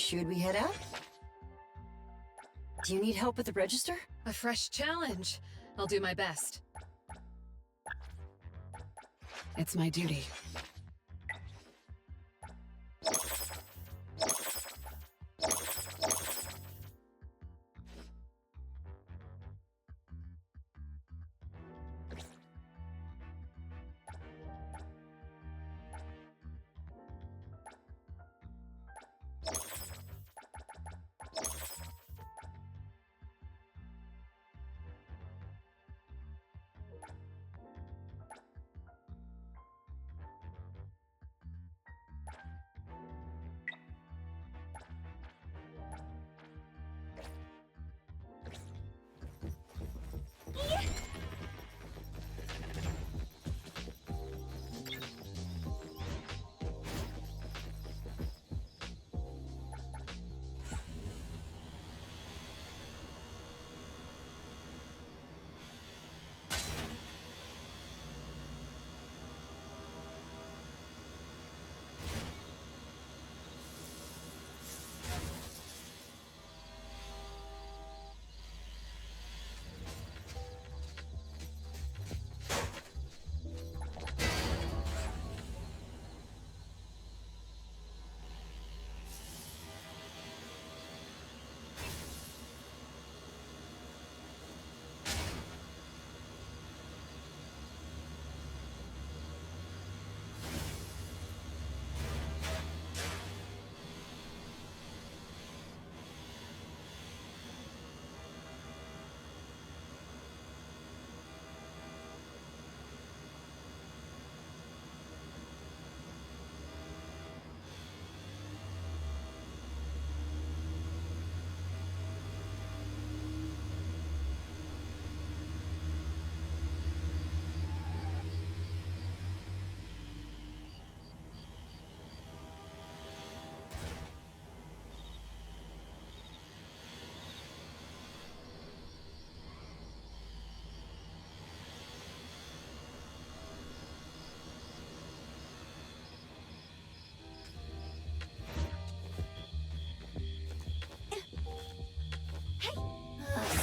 Should we head out? Do you need help with the register? A fresh challenge. I'll do my best. It's my duty.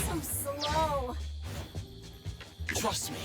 So slow. Trust me.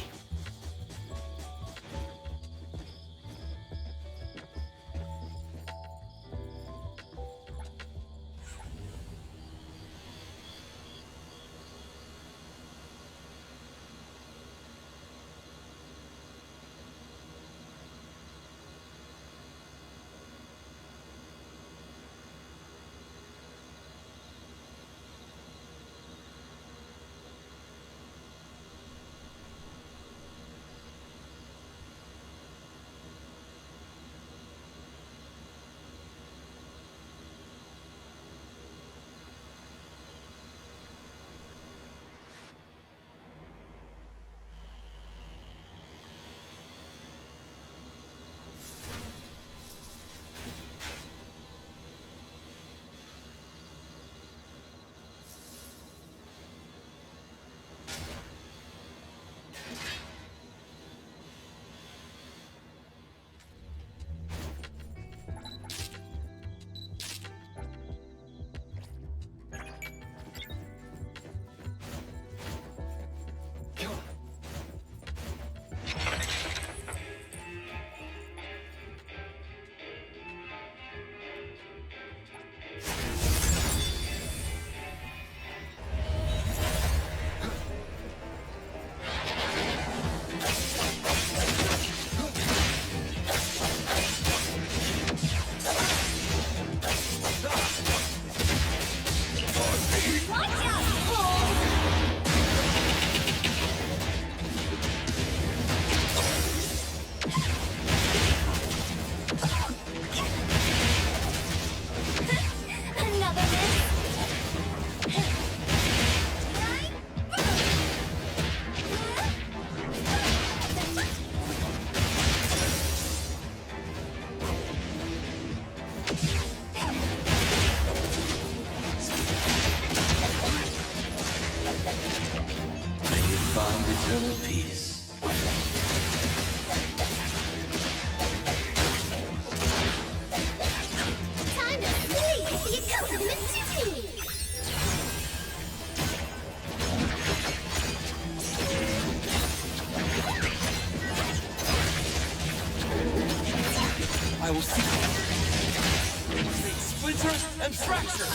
eternal peace. Time to sleep! You I will see. Fate splinter and fracture.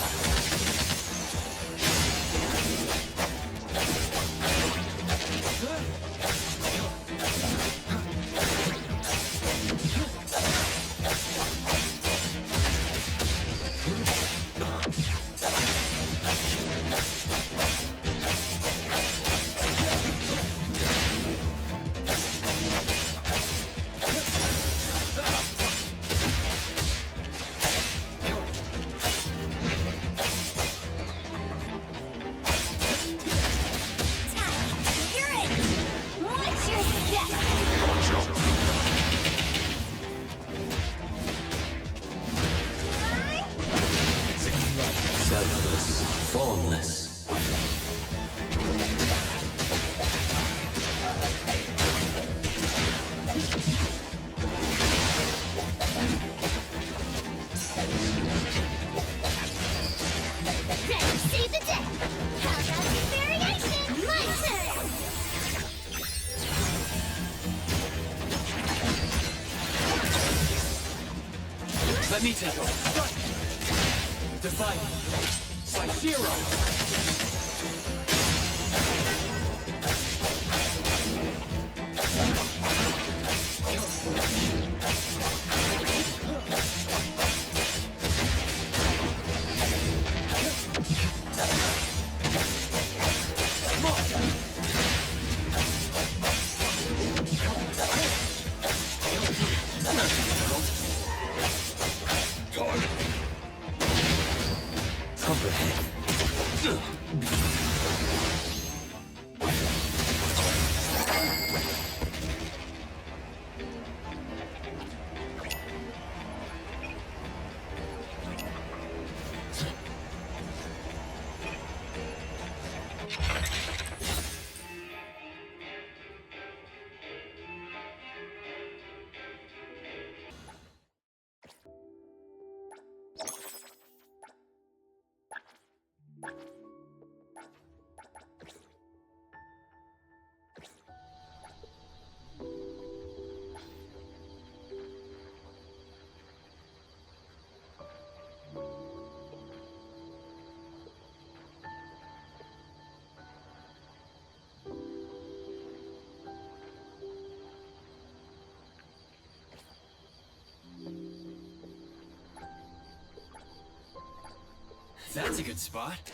Formless. Ready, save the day! How about some variation? My turn! Let me take over. Divide. By zero. That's a good spot.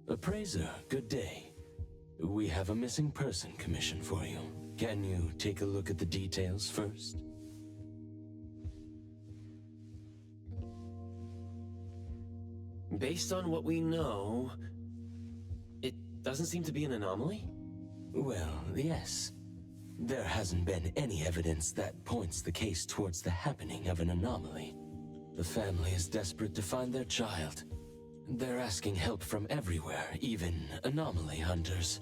Appraiser, good day. We have a missing person commission for you. Can you take a look at the details first? Based on what we know, it doesn't seem to be an anomaly? Well, yes. There hasn't been any evidence that points the case towards the happening of an anomaly. The family is desperate to find their child. They're asking help from everywhere, even anomaly hunters.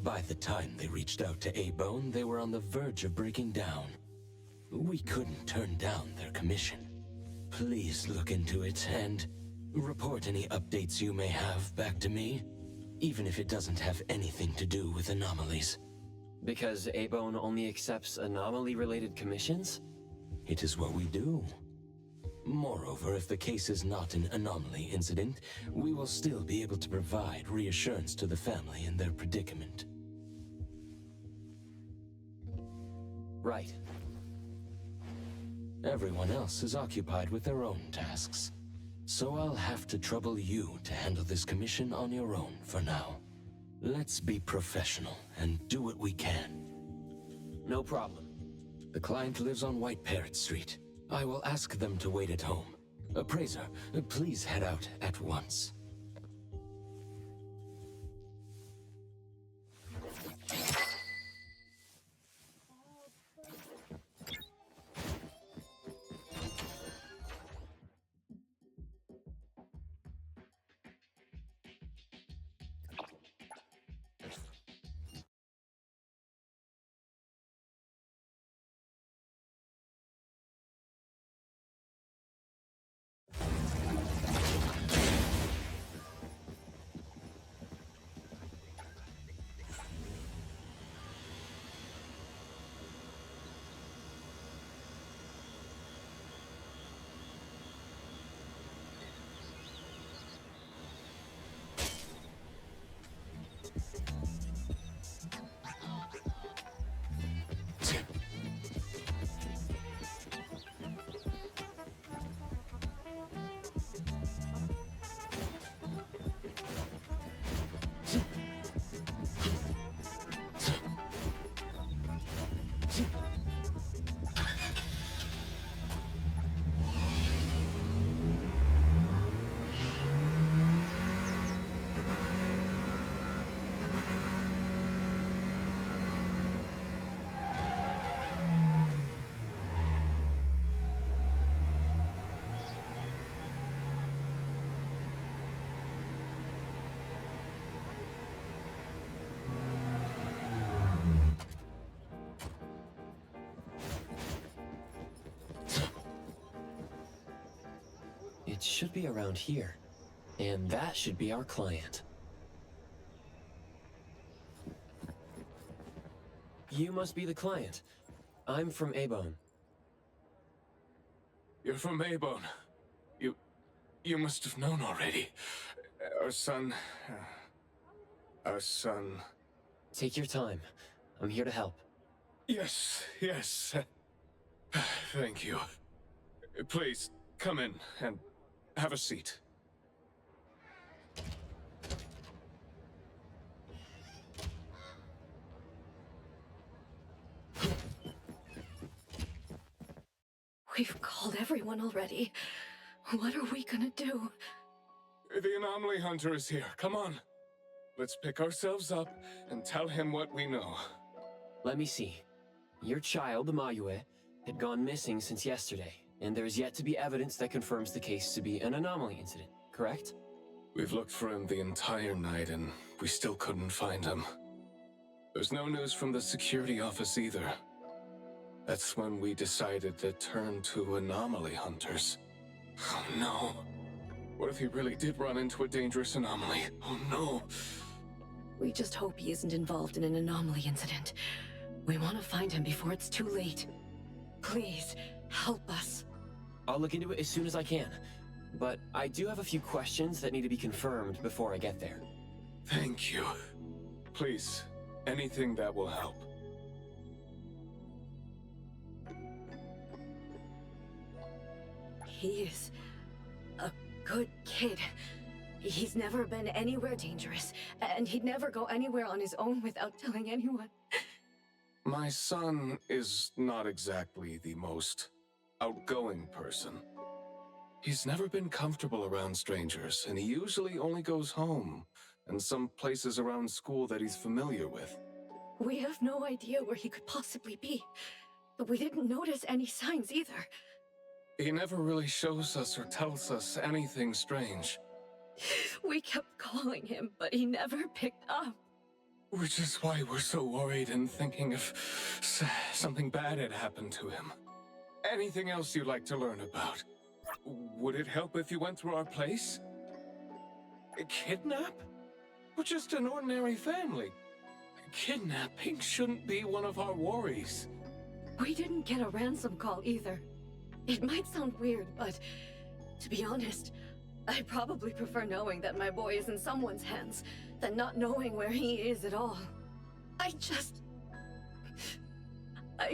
By the time they reached out to A-Bone, they were on the verge of breaking down. We couldn't turn down their commission. Please look into it and report any updates you may have back to me, even if it doesn't have anything to do with anomalies. Because A-Bone only accepts anomaly-related commissions? It is what we do. Moreover, if the case is not an anomaly incident, we will still be able to provide reassurance to the family in their predicament. Right. Everyone else is occupied with their own tasks. So I'll have to trouble you to handle this commission on your own for now. Let's be professional and do what we can. No problem. The client lives on White Parrot Street. I will ask them to wait at home. Appraiser, please head out at once. It should be around here. And that should be our client. You must be the client. I'm from A-Bone. You're from A-Bone. You must have known already. Our son... Take your time. I'm here to help. Yes. Thank you. Please, come in and have a seat. We've called everyone already. What are we gonna do? The anomaly hunter is here. Come on. Let's pick ourselves up and tell him what we know. Let me see. Your child, Mayue, had gone missing since yesterday, and there's yet to be evidence that confirms the case to be an anomaly incident, correct? We've looked for him the entire night and we still couldn't find him. There's no news from the security office either. That's when we decided to turn to anomaly hunters. Oh no. What if he really did run into a dangerous anomaly? Oh no. We just hope he isn't involved in an anomaly incident. We want to find him before it's too late. Please, help us. I'll look into it as soon as I can. But I do have a few questions that need to be confirmed before I get there. Thank you. Please, anything that will help. He is a good kid. He's never been anywhere dangerous, and he'd never go anywhere on his own without telling anyone. My son is not exactly the most outgoing person. He's never been comfortable around strangers, and he usually only goes home and some places around school that he's familiar with. We have no idea where he could possibly be, but we didn't notice any signs either. He never really shows us or tells us anything strange. We kept calling him, but he never picked up. Which is why we're so worried and thinking if something bad had happened to him. Anything else you'd like to learn about? Would it help if you went through our place? A kidnap? We're just an ordinary family. Kidnapping shouldn't be one of our worries. We didn't get a ransom call either. It might sound weird, but to be honest, I probably prefer knowing that my boy is in someone's hands than not knowing where he is at all. I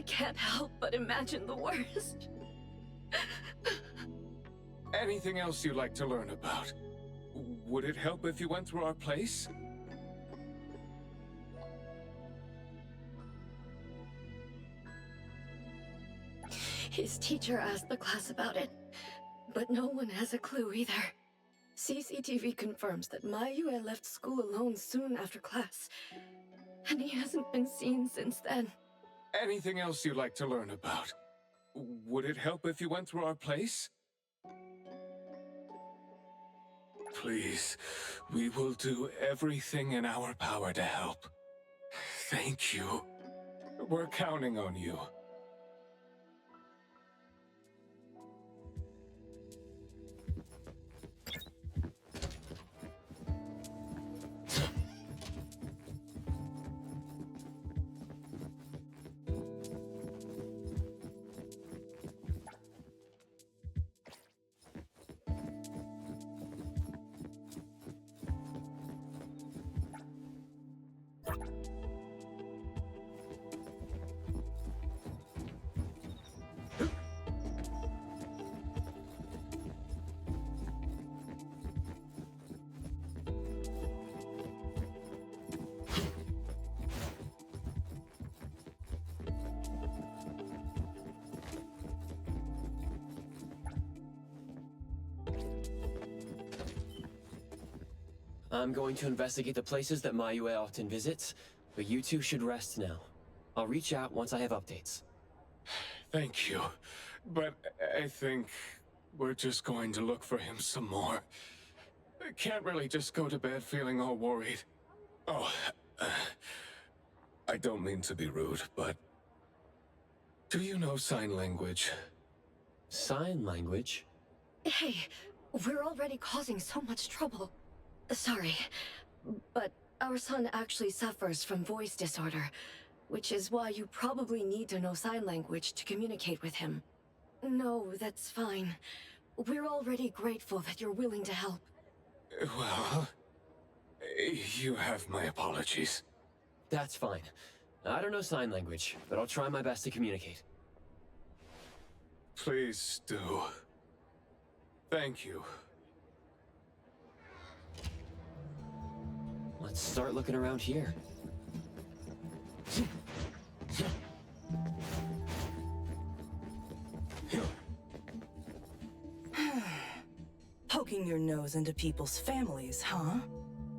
can't help but imagine the worst. Anything else you'd like to learn about? Would it help if you went through our place? His teacher asked the class about it, but no one has a clue either. CCTV confirms that Mayue left school alone soon after class, and he hasn't been seen since then. Anything else you'd like to learn about? Would it help if you went through our place? Please, we will do everything in our power to help. Thank you. We're counting on you. I'm going to investigate the places that Mayue often visits, but you two should rest now. I'll reach out once I have updates. Thank you. But I think we're just going to look for him some more. I can't really just go to bed feeling all worried. Oh, I don't mean to be rude, but do you know sign language? Sign language? Hey, we're already causing so much trouble. Sorry, but our son actually suffers from voice disorder, which is why you probably need to know sign language to communicate with him. No, that's fine. We're already grateful that you're willing to help. Well, you have my apologies. That's fine. I don't know sign language, but I'll try my best to communicate. Please do. Thank you. Let's start looking around here. Poking your nose into people's families, huh?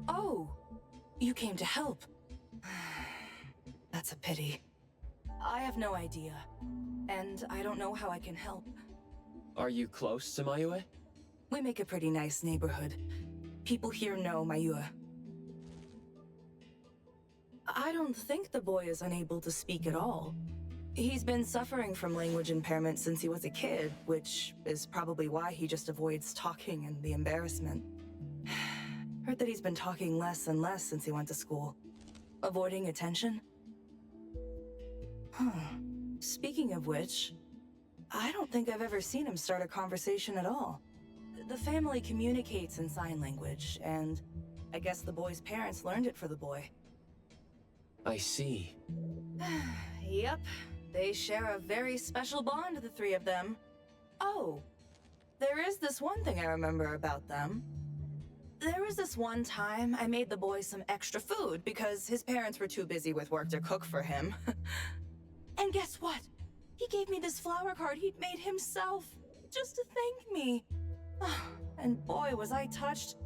Oh, you came to help. That's a pity. I have no idea, and I don't know how I can help. Are you close to Mayue? We make a pretty nice neighborhood. People here know Mayue. I don't think the boy is unable to speak at all. He's been suffering from language impairment since he was a kid, which is probably why he just avoids talking and the embarrassment. Heard that he's been talking less and less since he went to school. Avoiding attention? Huh. Speaking of which, I don't think I've ever seen him start a conversation at all. The family communicates in sign language, and I guess the boy's parents learned it for the boy. I see. Yep, they share a very special bond, the three of them. Oh, there is this one thing I remember about them. There was this one time I made the boy some extra food because his parents were too busy with work to cook for him. And guess what? He gave me this flower card he'd made himself, just to thank me. And boy, was I touched.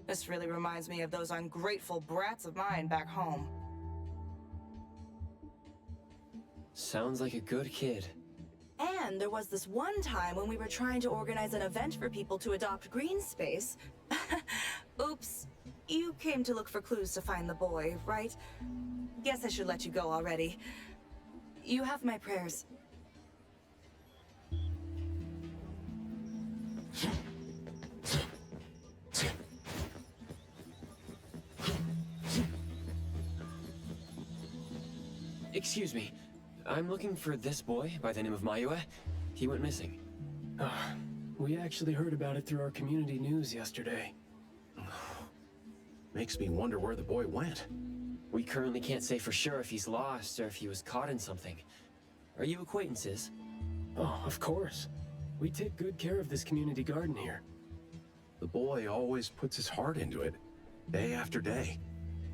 This really reminds me of those ungrateful brats of mine back home. Sounds like a good kid. And there was this one time when we were trying to organize an event for people to adopt green space. Oops. You came to look for clues to find the boy, right? Guess I should let you go already. You have my prayers. Excuse me. I'm looking for this boy by the name of Mayue. He went missing. We actually heard about it through our community news yesterday. Makes me wonder where the boy went. We currently can't say for sure if he's lost or if he was caught in something. Are you acquaintances? Oh, of course. We take good care of this community garden here. The boy always puts his heart into it, day after day.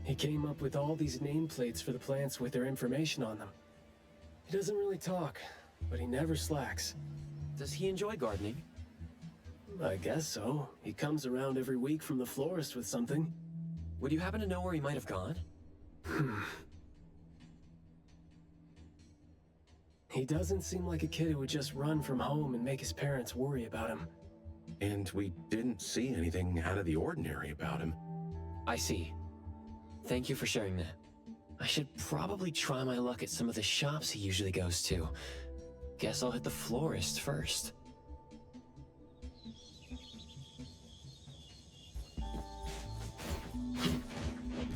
He came up with all these nameplates for the plants with their information on them. He doesn't really talk, but he never slacks. Does he enjoy gardening? I guess so. He comes around every week from the florist with something. Would you happen to know where he might have gone? He doesn't seem like a kid who would just run from home and make his parents worry about him. And we didn't see anything out of the ordinary about him. I see. Thank you for sharing that. I should probably try my luck at some of the shops he usually goes to. Guess I'll hit the florist first.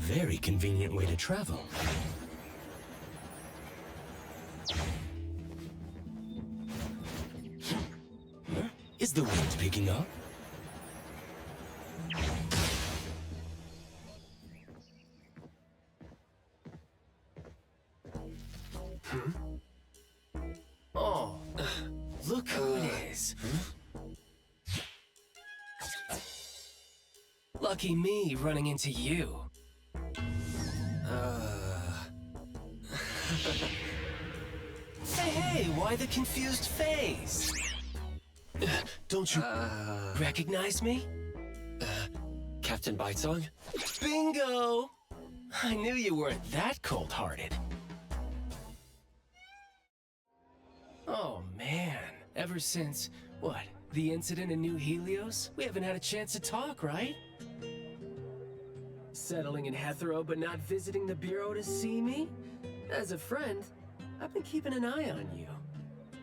Very convenient way to travel. Is the wind picking up? Oh, look who it is. Lucky me running into you. Hey, why the confused face? Don't you... Recognize me? Captain Bitesong? Bingo! I knew you weren't that cold-hearted. Oh, man. Ever since, what, the incident in New Helios? We haven't had a chance to talk, right? Settling in Heathrow but not visiting the Bureau to see me? As a friend, I've been keeping an eye on you.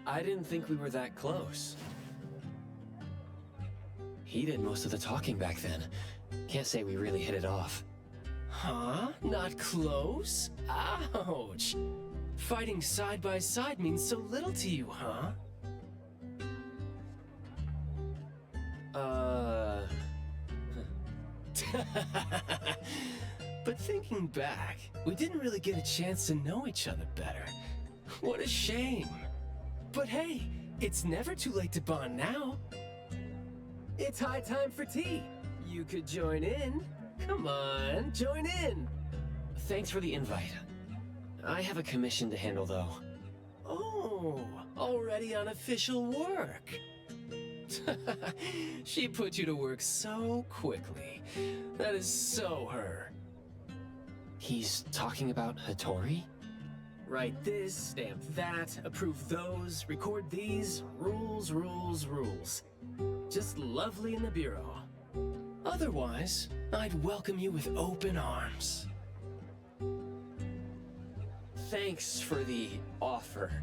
I didn't think we were that close. He did most of the talking back then. Can't say we really hit it off. Huh? Not close? Ouch! Fighting side by side means so little to you, huh? But thinking back, we didn't really get a chance to know each other better. What a shame. But hey, it's never too late to bond now. It's high time for tea. You could join in. Come on, join in. Thanks for the invite. I have a commission to handle, though. Oh, already on official work. She put you to work so quickly. That is so her. He's talking about Hattori? Write this, stamp that, approve those, record these. Rules, rules, rules. Just lovely in the Bureau. Otherwise, I'd welcome you with open arms. Thanks for the offer.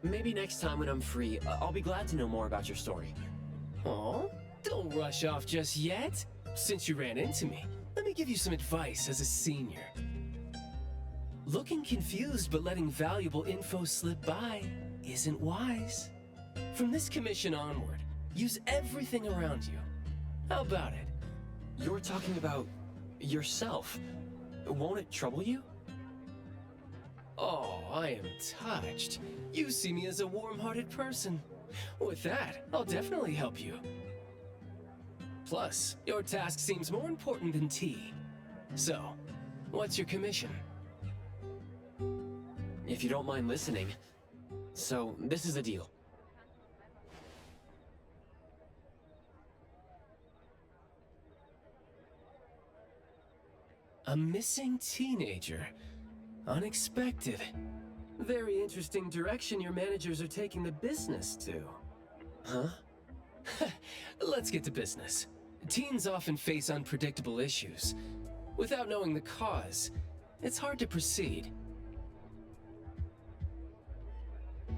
Maybe next time when I'm free, I'll be glad to know more about your story. Oh, don't rush off just yet. Since you ran into me, let me give you some advice as a senior. Looking confused but letting valuable info slip by isn't wise. From this commission onward, use everything around you. How about it? You're talking about yourself. Won't it trouble you? Oh, I am touched. You see me as a warm-hearted person. With that, I'll definitely help you. Plus, your task seems more important than tea. So, what's your commission? If you don't mind listening. So, this is the deal. A missing teenager. Unexpected. Very interesting direction your managers are taking the business to. Huh? Let's get to business. Teens often face unpredictable issues. Without knowing the cause, it's hard to proceed.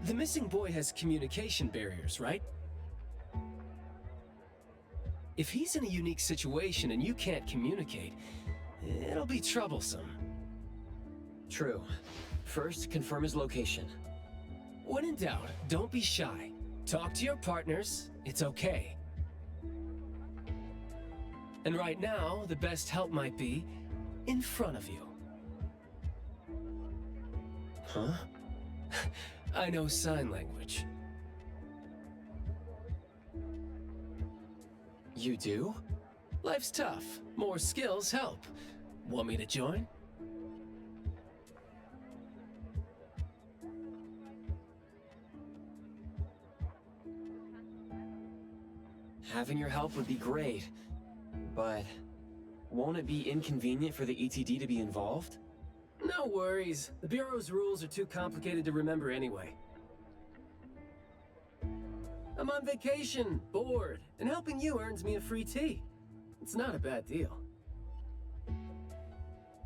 The missing boy has communication barriers, right? If he's in a unique situation and you can't communicate, it'll be troublesome. True. First, confirm his location. When in doubt, don't be shy. Talk to your partners, it's okay. And right now, the best help might be in front of you. Huh? I know sign language. You do? Life's tough. More skills help. Want me to join? Having your help would be great, but won't it be inconvenient for the ETD to be involved? No worries. The Bureau's rules are too complicated to remember anyway. I'm on vacation, bored, and helping you earns me a free tea. It's not a bad deal.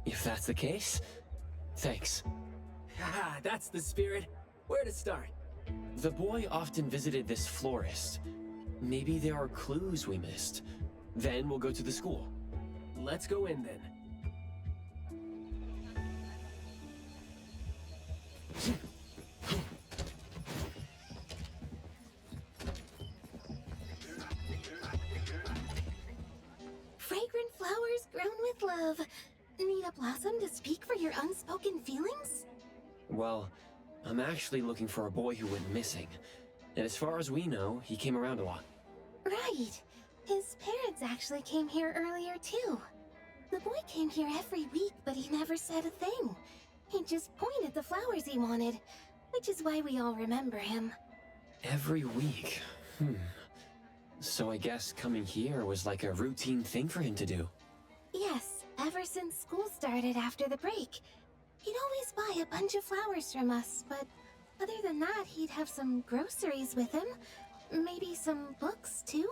If that's the case, thanks. Haha, that's the spirit. Where to start? The boy often visited this florist. Maybe there are clues we missed. Then we'll go to the school. Let's go in then. Fragrant flowers grown with love. Need a blossom to speak for your unspoken feelings? Well, I'm actually looking for a boy who went missing. And as far as we know, he came around a lot. Right. His parents actually came here earlier too. The boy came here every week, but he never said a thing. He just pointed the flowers he wanted, which is why we all remember him. Every week? So I guess coming here was like a routine thing for him to do. Yes, ever since school started after the break. He'd always buy a bunch of flowers from us, but other than that, he'd have some groceries with him. Maybe some books, too?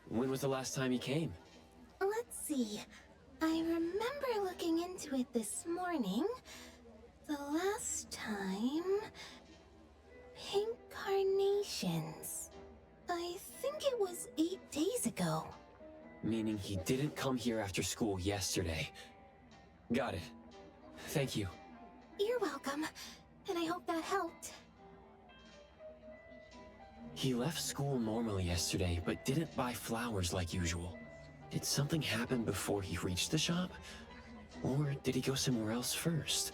When was the last time he came? Let's see. I remember looking into it this morning. The last time... Pink carnations. I think it was 8 days ago. Meaning he didn't come here after school yesterday. Got it. Thank you. You're welcome. And I hope that helped. He left school normally yesterday, but didn't buy flowers like usual. Did something happen before he reached the shop? Or did he go somewhere else first?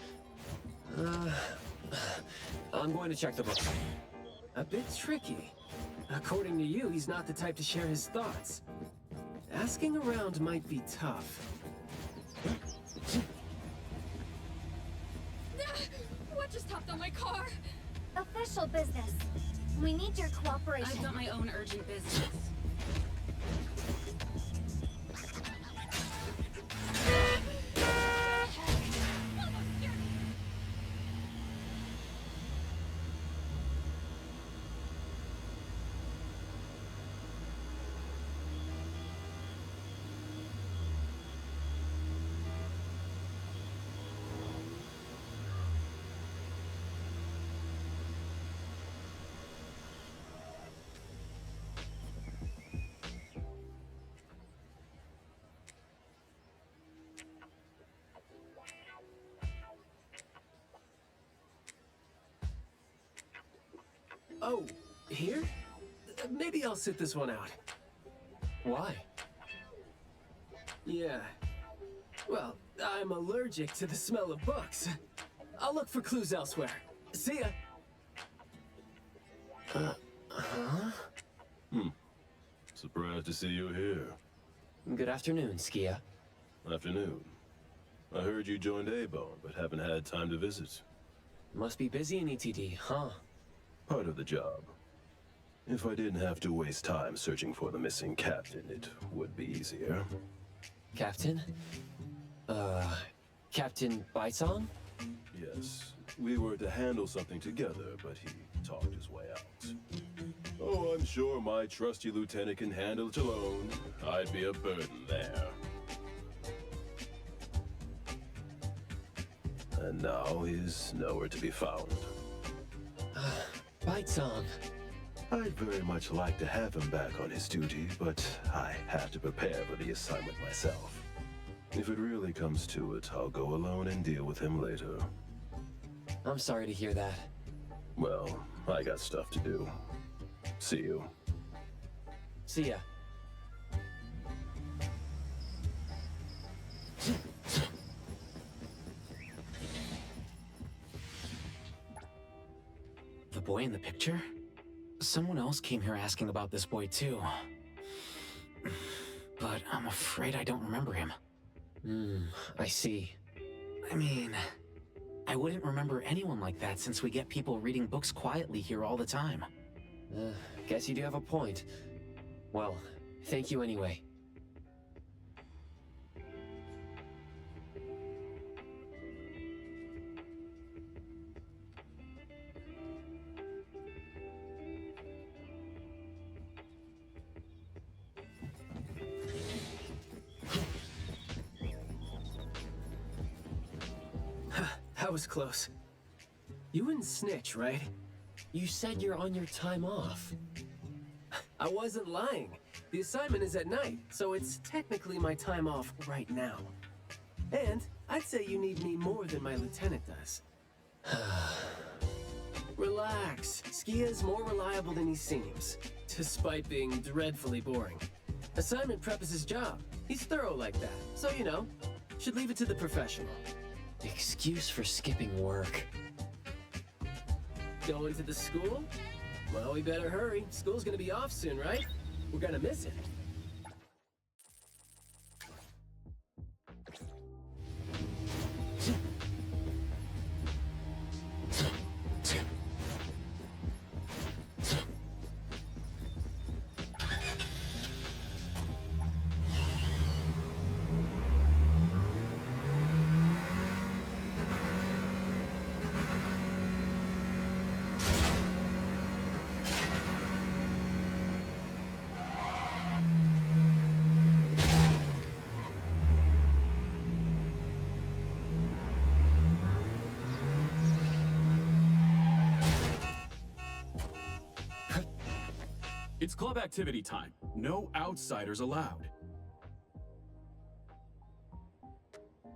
I'm going to check the book. A bit tricky. According to you, he's not the type to share his thoughts. Asking around might be tough. What just hopped on my car? Official business. We need your cooperation. I've got my own urgent business. Oh, here? Maybe I'll sit this one out. Why? Yeah. Well, I'm allergic to the smell of books. I'll look for clues elsewhere. See ya! Surprised to see you here. Good afternoon, Skia. Afternoon. I heard you joined A-Bone, but haven't had time to visit. Must be busy in ETD, huh? Part of the job. If I didn't have to waste time searching for the missing captain, it would be easier. Captain? Captain Baisong? Yes. We were to handle something together, but he talked his way out. Oh, I'm sure my trusty lieutenant can handle it alone. I'd be a burden there. And now he's nowhere to be found. Bye, Tom. I'd very much like to have him back on his duty, but I have to prepare for the assignment myself. If it really comes to it, I'll go alone and deal with him later. I'm sorry to hear that. Well, I got stuff to do. See you. See ya. The boy in the picture? Someone else came here asking about this boy too. But I'm afraid I don't remember him. I see. I mean, I wouldn't remember anyone like that since we get people reading books quietly here all the time. Guess you do have a point. Well, thank you anyway. That was close. You wouldn't snitch, right? You said you're on your time off. I wasn't lying. The assignment is at night, so it's technically my time off right now. And I'd say you need me more than my lieutenant does. Relax. Skia's more reliable than he seems, despite being dreadfully boring. Assignment prep is his job. He's thorough like that, so you know, should leave it to the professional. Excuse for skipping work. Going to the school? Well, we better hurry. School's gonna be off soon, right? We're gonna miss it. It's club activity time. No outsiders allowed.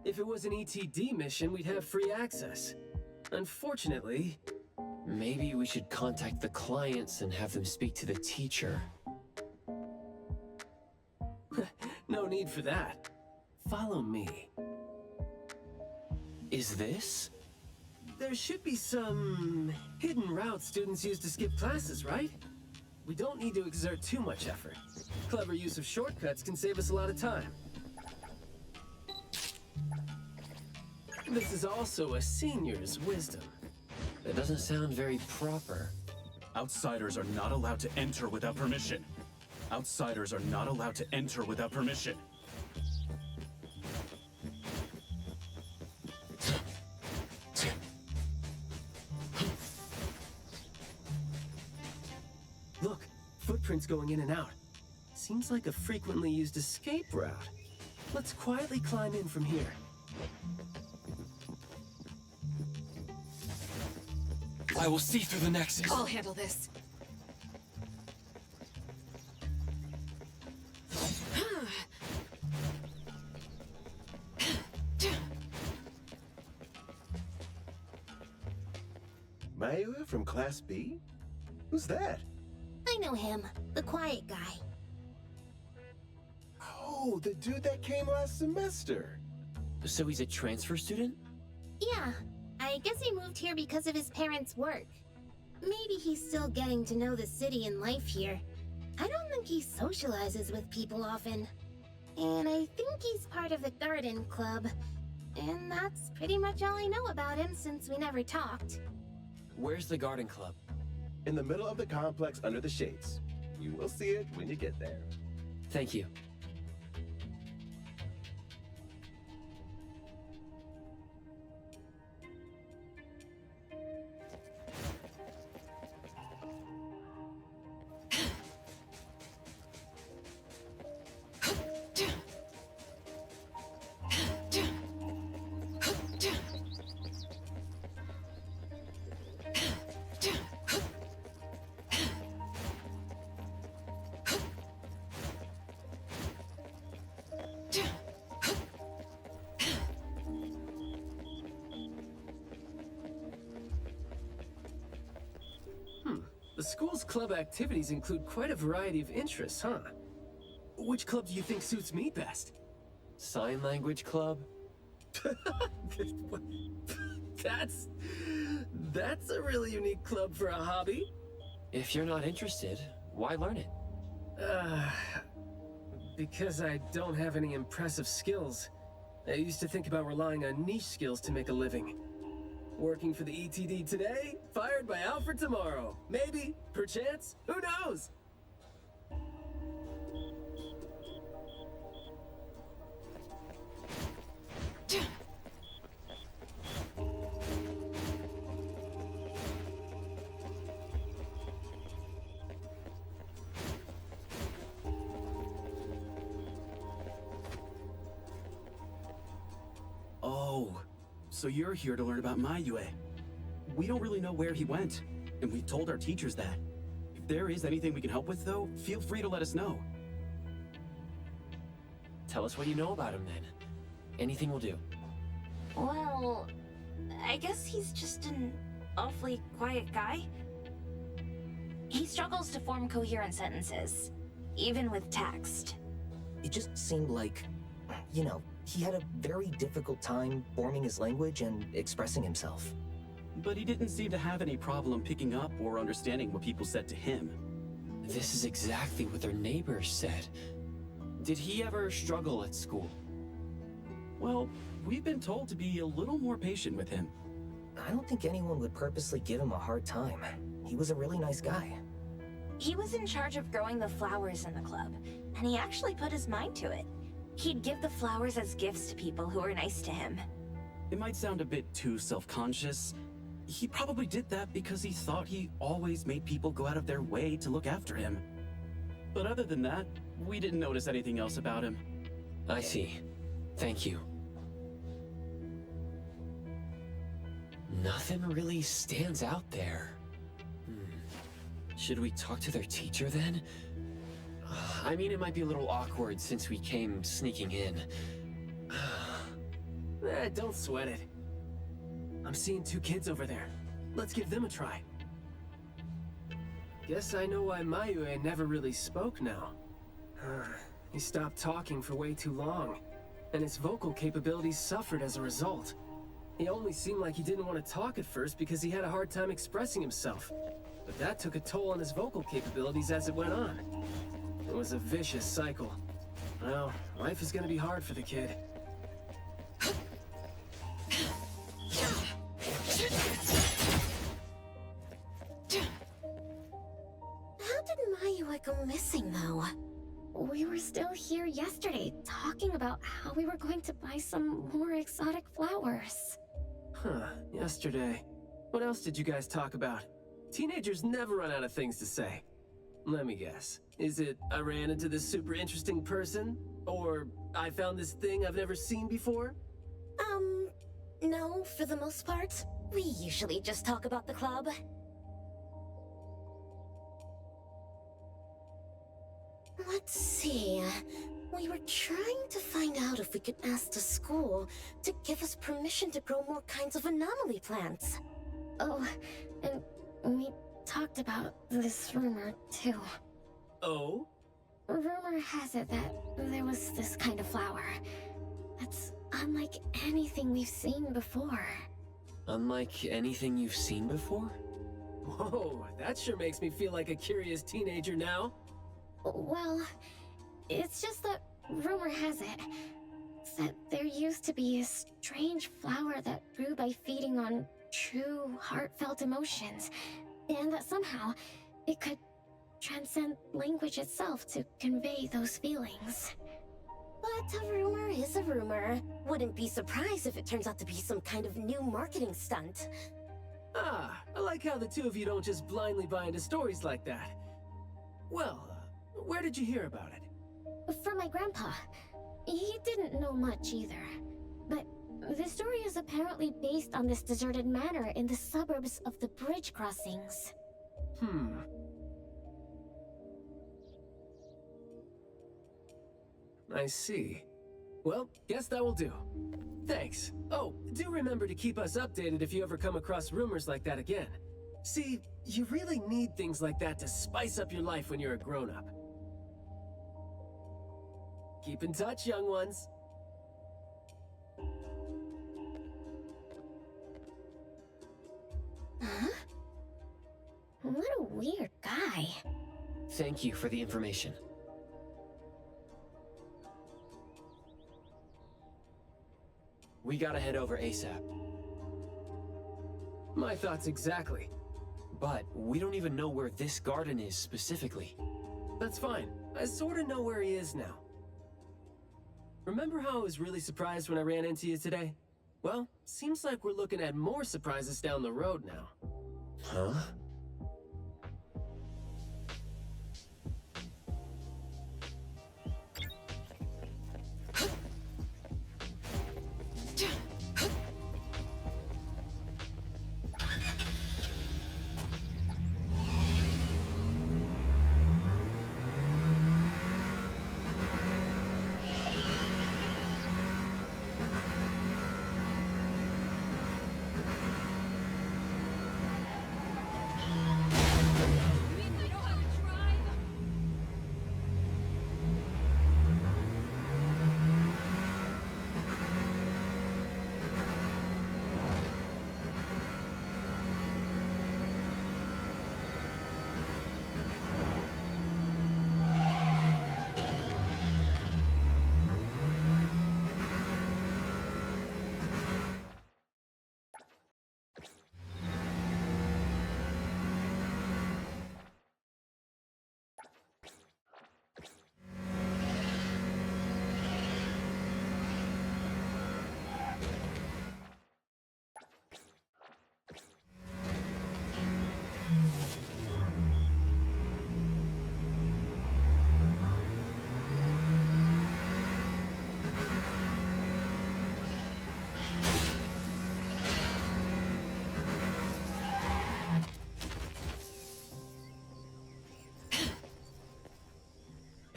If it was an ETD mission, we'd have free access. Unfortunately... Maybe we should contact the clients and have them speak to the teacher. No need for that. Follow me. Is this? There should be some hidden routes students use to skip classes, right? We don't need to exert too much effort. Clever use of shortcuts can save us a lot of time. This is also a senior's wisdom. That doesn't sound very proper. Outsiders are not allowed to enter without permission. Outsiders are not allowed to enter without permission. Look, footprints going in and out. Seems like a frequently used escape route. Let's quietly climb in from here. I will see through the nexus. I'll handle this. Mayura from Class B? Who's that? I know him, the quiet guy. Oh, the dude that came last semester. So he's a transfer student? Yeah, I guess he moved here because of his parents' work. Maybe he's still getting to know the city and life here. I don't think he socializes with people often. And I think he's part of the garden club. And that's pretty much all I know about him since we never talked. Where's the garden club? In the middle of the complex under the shades. You will see it when you get there. Thank you. school's club activities include quite a variety of interests, huh? Which club do you think suits me best? Sign language club? That's a really unique club for a hobby. If you're not interested, why learn it? Because I don't have any impressive skills. I used to think about relying on niche skills to make a living. Working for the ETD today, fired by Alfred tomorrow. Maybe, perchance, who knows? Oh, so you're here to learn about Mayue. We don't really know where he went, and we've told our teachers that. If there is anything we can help with, though, feel free to let us know. Tell us what you know about him, then. Anything will do. Well, I guess he's just an awfully quiet guy. He struggles to form coherent sentences, even with text. It just seemed like, you know, he had a very difficult time forming his language and expressing himself. But he didn't seem to have any problem picking up or understanding what people said to him. This is exactly what their neighbors said. Did he ever struggle at school? Well, we've been told to be a little more patient with him. I don't think anyone would purposely give him a hard time. He was a really nice guy. He was in charge of growing the flowers in the club, and he actually put his mind to it. He'd give the flowers as gifts to people who were nice to him. It might sound a bit too self-conscious. He probably did that because he thought he always made people go out of their way to look after him. But other than that, we didn't notice anything else about him. I see. Thank you. Nothing really stands out there. Should we talk to their teacher then? I mean, it might be a little awkward since we came sneaking in. Don't sweat it. I'm seeing 2 kids over there. Let's give them a try. Guess I know why Mayue never really spoke now. He stopped talking for way too long, and his vocal capabilities suffered as a result. He only seemed like he didn't want to talk at first because he had a hard time expressing himself. But that took a toll on his vocal capabilities as it went on. It was a vicious cycle. Well, life is gonna be hard for the kid. How did Mayue go missing, though? We were still here yesterday, talking about how we were going to buy some more exotic flowers. Huh, yesterday. What else did you guys talk about? Teenagers never run out of things to say. Let me guess. Is it, I ran into this super interesting person? Or, I found this thing I've never seen before? No, for the most part. We usually just talk about the club. Let's see. We were trying to find out if we could ask the school to give us permission to grow more kinds of anomaly plants. Oh, and we talked about this rumor, too. Oh? Rumor has it that there was this kind of flower that's unlike anything we've seen before. Unlike anything you've seen before? Whoa, that sure makes me feel like a curious teenager now. Well, it's just that rumor has it that there used to be a strange flower that grew by feeding on true, heartfelt emotions, and that somehow it could transcend language itself to convey those feelings. But a rumor is a rumor. Wouldn't be surprised if it turns out to be some kind of new marketing stunt. Ah, I like how the two of you don't just blindly buy into stories like that. Well, where did you hear about it? From my grandpa. He didn't know much either. But the story is apparently based on this deserted manor in the suburbs of the bridge crossings. I see. Well, guess that will do. Thanks. Oh, do remember to keep us updated if you ever come across rumors like that again. See, You really need things like that to spice up your life when you're a grown-up. Keep in touch, young ones. Huh? What a weird guy. Thank you for the information. We gotta head over ASAP. My thoughts exactly. But we don't even know where this garden is specifically. That's fine. I sorta know where he is now. Remember how I was really surprised when I ran into you today? Well, seems like we're looking at more surprises down the road now. Huh?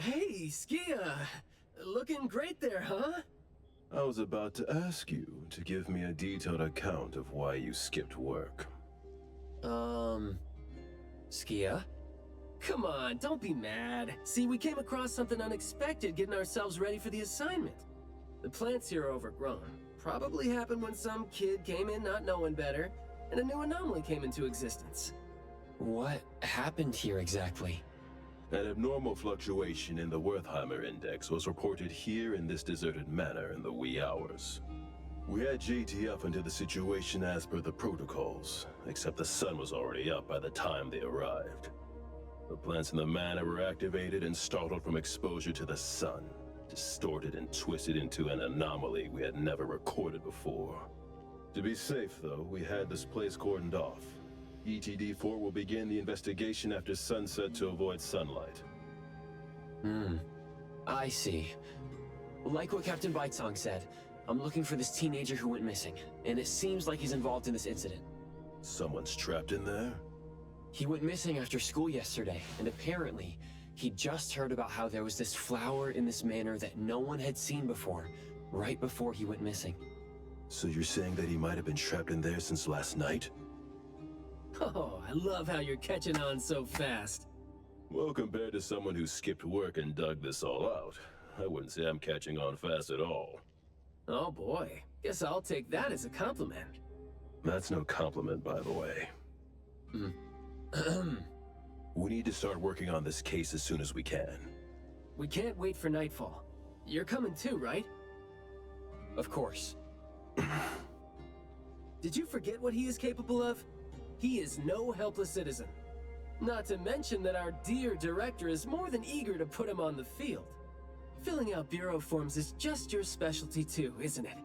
Hey, Skia! Looking great there, huh? I was about to ask you to give me a detailed account of why you skipped work. Skia? Come on, don't be mad. See, we came across something unexpected getting ourselves ready for the assignment. The plants here are overgrown. Probably happened when some kid came in not knowing better, and a new anomaly came into existence. What happened here exactly? An abnormal fluctuation in the Wertheimer index was reported here in this deserted manor in the wee hours. We had JTF into the situation as per the protocols, except the sun was already up by the time they arrived. The plants in the manor were activated and startled from exposure to the sun, distorted and twisted into an anomaly we had never recorded before. To be safe, though, we had this place cordoned off. ETD-4 will begin the investigation after sunset to avoid sunlight. I see. Like what Captain Bitesong said, I'm looking for this teenager who went missing, and it seems like he's involved in this incident. Someone's trapped in there? He went missing after school yesterday, and apparently, he just heard about how there was this flower in this manor that no one had seen before, right before he went missing. So you're saying that he might have been trapped in there since last night? Oh, I love how you're catching on so fast. Well, compared to someone who skipped work and dug this all out, I wouldn't say I'm catching on fast at all. Oh boy, guess I'll take that as a compliment. That's no compliment, by the way. We need to start working on this case as soon as we can. We can't wait for nightfall. You're coming too, right? Of course. Did you forget what he is capable of? He is no helpless citizen. Not to mention that our dear director is more than eager to put him on the field. Filling out bureau forms is just your specialty too, isn't it?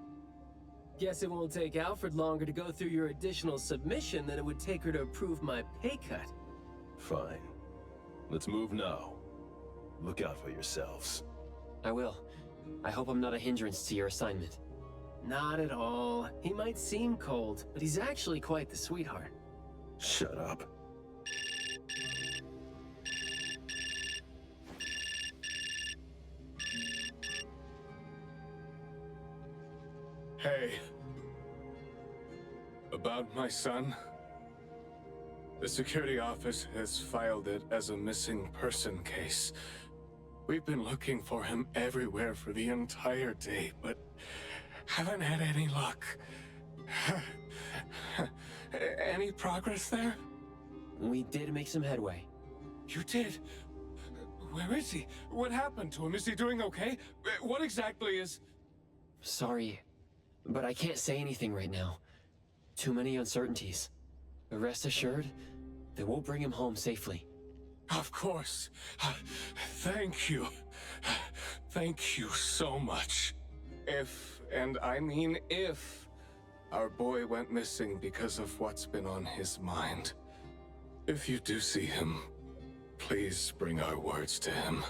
Guess it won't take Alfred longer to go through your additional submission than it would take her to approve my pay cut. Fine. Let's move now. Look out for yourselves. I will. I hope I'm not a hindrance to your assignment. Not at all. He might seem cold, but he's actually quite the sweetheart. Shut up. Hey. About my son? The security office has filed it as a missing person case. We've been looking for him everywhere for the entire day, but haven't had any luck. Any progress there? We did make some headway. You did? Where is he? What happened to him? Is he doing okay? What exactly is... Sorry, but I can't say anything right now. Too many uncertainties. But rest assured that we'll bring him home safely. Of course. Thank you. Thank you so much. If, and I mean if, our boy went missing because of what's been on his mind. If you do see him, please bring our words to him.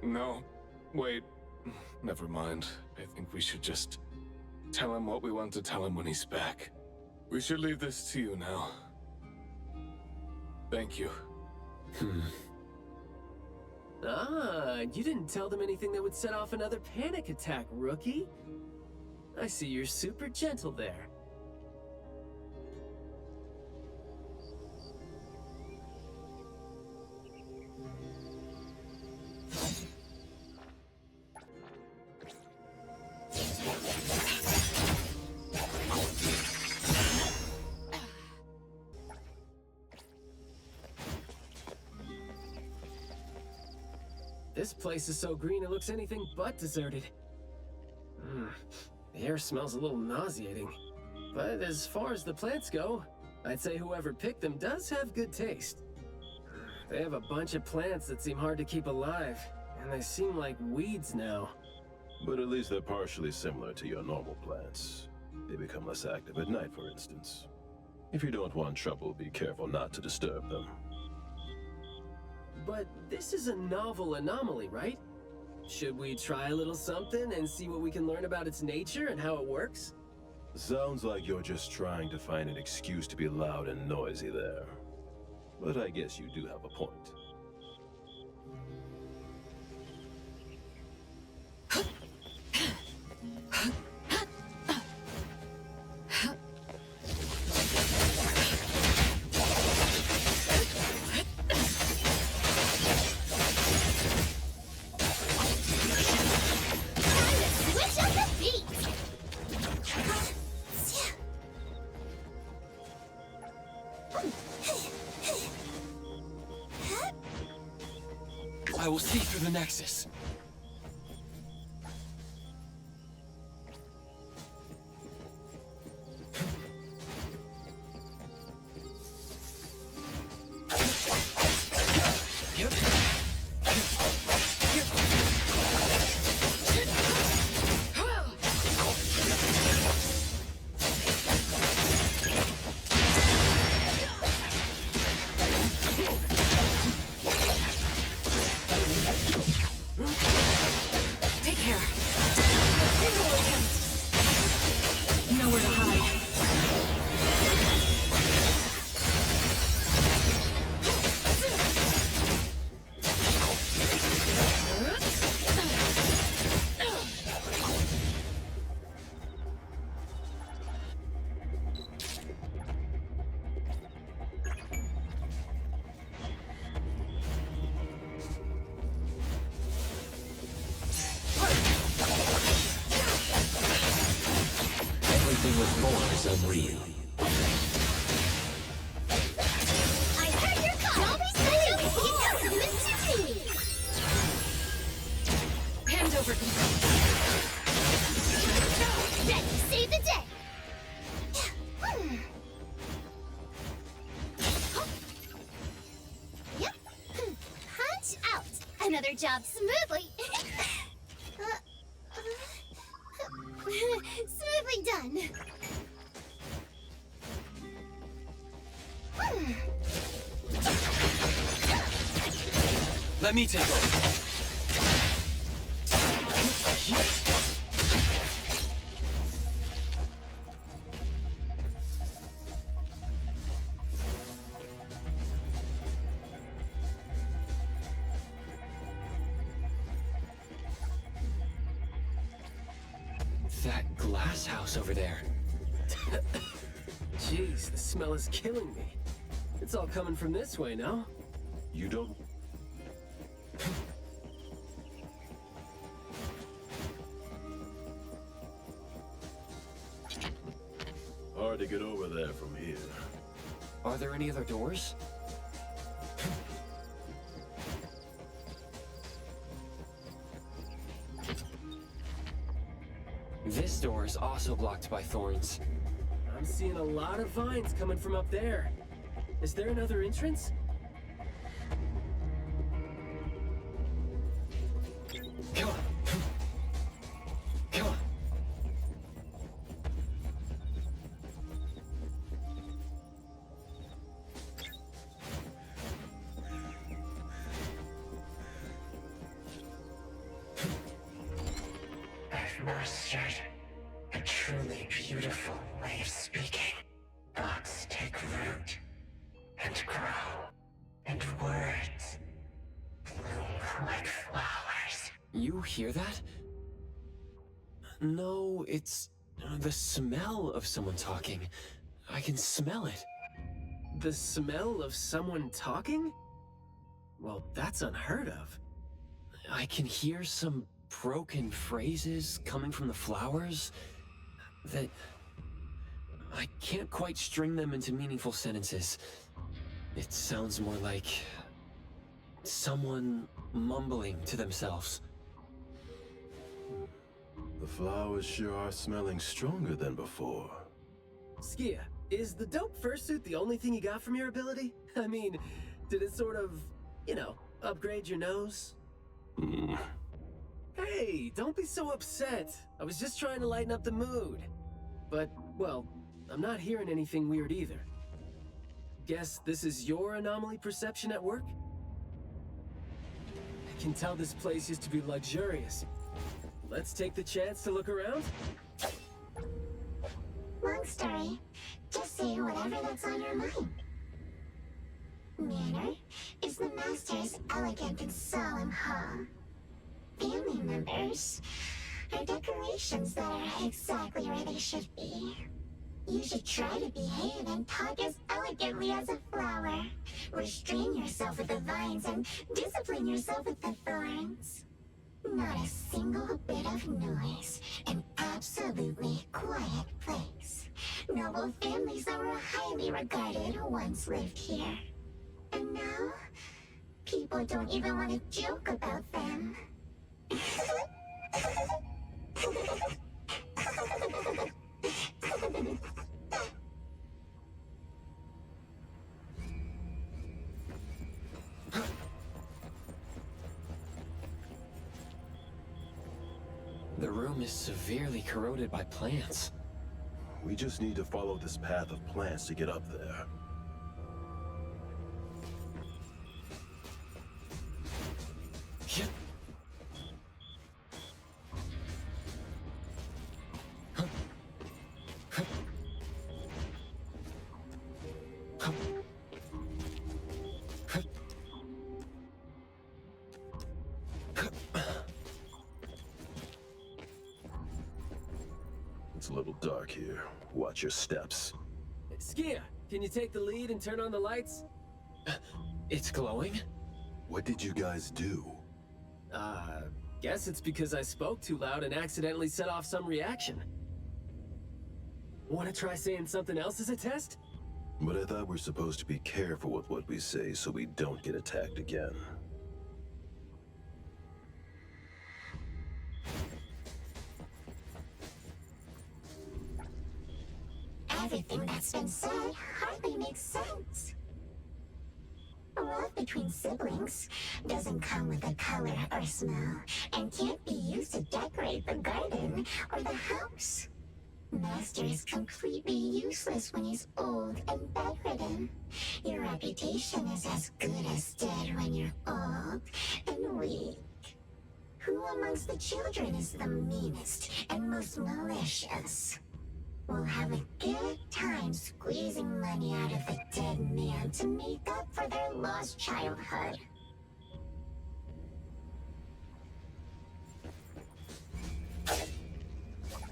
No, wait, never mind. I think we should just tell him what we want to tell him when he's back. We should leave this to you now. Thank you. You didn't tell them anything that would set off another panic attack, rookie. I see you're super gentle there. This place is so green it looks anything but deserted. The air smells a little nauseating. But as far as the plants go, I'd say whoever picked them does have good taste. They have a bunch of plants that seem hard to keep alive, and they seem like weeds now. But at least they're partially similar to your normal plants. They become less active at night, for instance. If you don't want trouble, be careful not to disturb them. But this is a novel anomaly, right? Should we try a little something and see what we can learn about its nature and how it works? Sounds like you're just trying to find an excuse to be loud and noisy there. But I guess you do have a point. I will see through the Nexus. Unreal. I heard your call. Always such a big compliment to me. Hand over control. Ready, save the day. Yep. Punch out. Another job smoothly. Smoothly done. Let me take it. That glass house over there. Jeez, the smell is killing me. It's all coming from this way, no? You don't... Hard to get over there from here. Are there any other doors? This door is also blocked by thorns. I'm seeing a lot of vines coming from up there. Is there another entrance? Come on. Come on. I've mastered a truly beautiful way of speaking. Thoughts take root and grow, and words bloom like flowers. You hear that? No, it's the smell of someone talking. I can smell it. The smell of someone talking? Well, that's unheard of. I can hear some broken phrases coming from the flowers that I can't quite string them into meaningful sentences. It sounds more like someone mumbling to themselves. The flowers sure are smelling stronger than before. Skia, is the dope fursuit the only thing you got from your ability? I mean, did it sort of, upgrade your nose? Hey, don't be so upset. I was just trying to lighten up the mood. But, well, I'm not hearing anything weird either. Guess this is your anomaly perception at work? I can tell this place used to be luxurious. Let's take the chance to look around? Long story. Just say whatever that's on your mind. Manner is the master's elegant and solemn hall. Family members are decorations that are exactly where they should be. You should try to behave and talk as elegantly as a flower. Restrain yourself with the vines and discipline yourself with the thorns. Not a single bit of noise. An absolutely quiet place. Noble families that were highly regarded once lived here. And now, people don't even want to joke about them. The room is severely corroded by plants. We just need to follow this path of plants to get up there. It's a little dark here. Watch your steps. Skia, can you take the lead and turn on the lights? It's glowing? What did you guys do? Guess it's because I spoke too loud and accidentally set off some reaction. Want to try saying something else as a test? But I thought we're supposed to be careful with what we say so we don't get attacked again. Everything that's been said hardly makes sense. Love between siblings doesn't come with a color or smell, and can't be used to decorate the garden or the house. Master is completely useless when he's old and bedridden. Your reputation is as good as dead when you're old and weak. Who amongst the children is the meanest and most malicious? We'll have a good time squeezing money out of a dead man to make up for their lost childhood.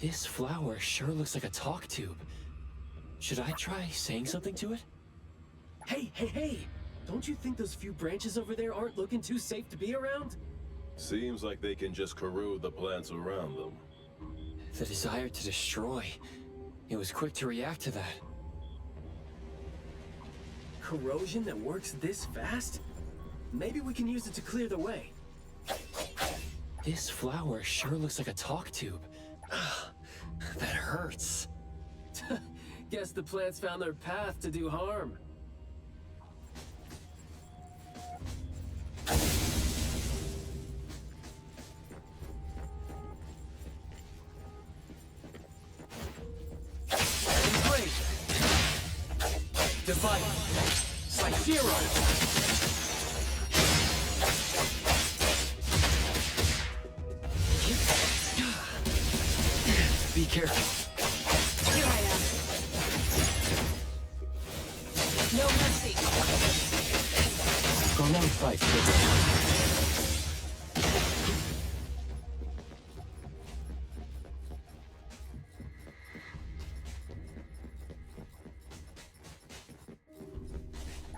This flower sure looks like a talk tube. Should I try saying something to it? Hey, hey, hey! Don't you think those few branches over there aren't looking too safe to be around? Seems like they can just corrode the plants around them. The desire to destroy. It was quick to react to that. Corrosion that works this fast? Maybe we can use it to clear the way. This flower sure looks like a talk tube. That hurts. Guess the plants found their path to do harm. Divide. Side-Zero. Be careful. Here I am. No mercy. Prolonged fight with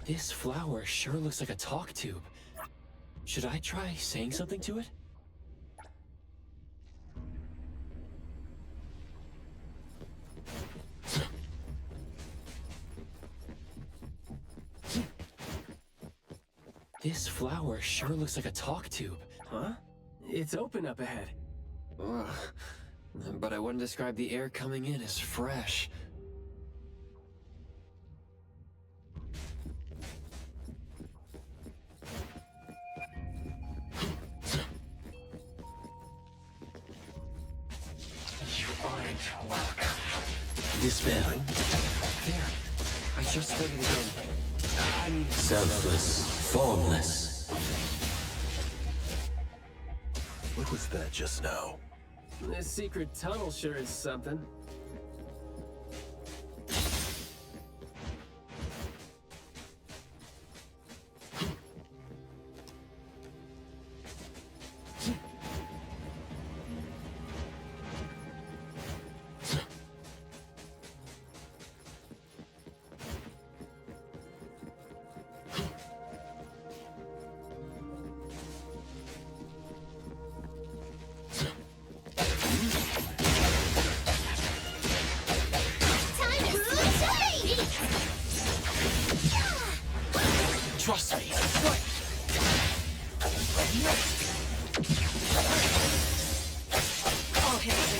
This flower sure looks like a talk tube. Should I try saying something to it? This flower sure looks like a talk tube. Huh? It's open up ahead. Ugh. But I wouldn't describe the air coming in as fresh. despair. There. I just heard it again. Selfless, formless. What was that just now? This secret tunnel sure is something. Trust me. All hands.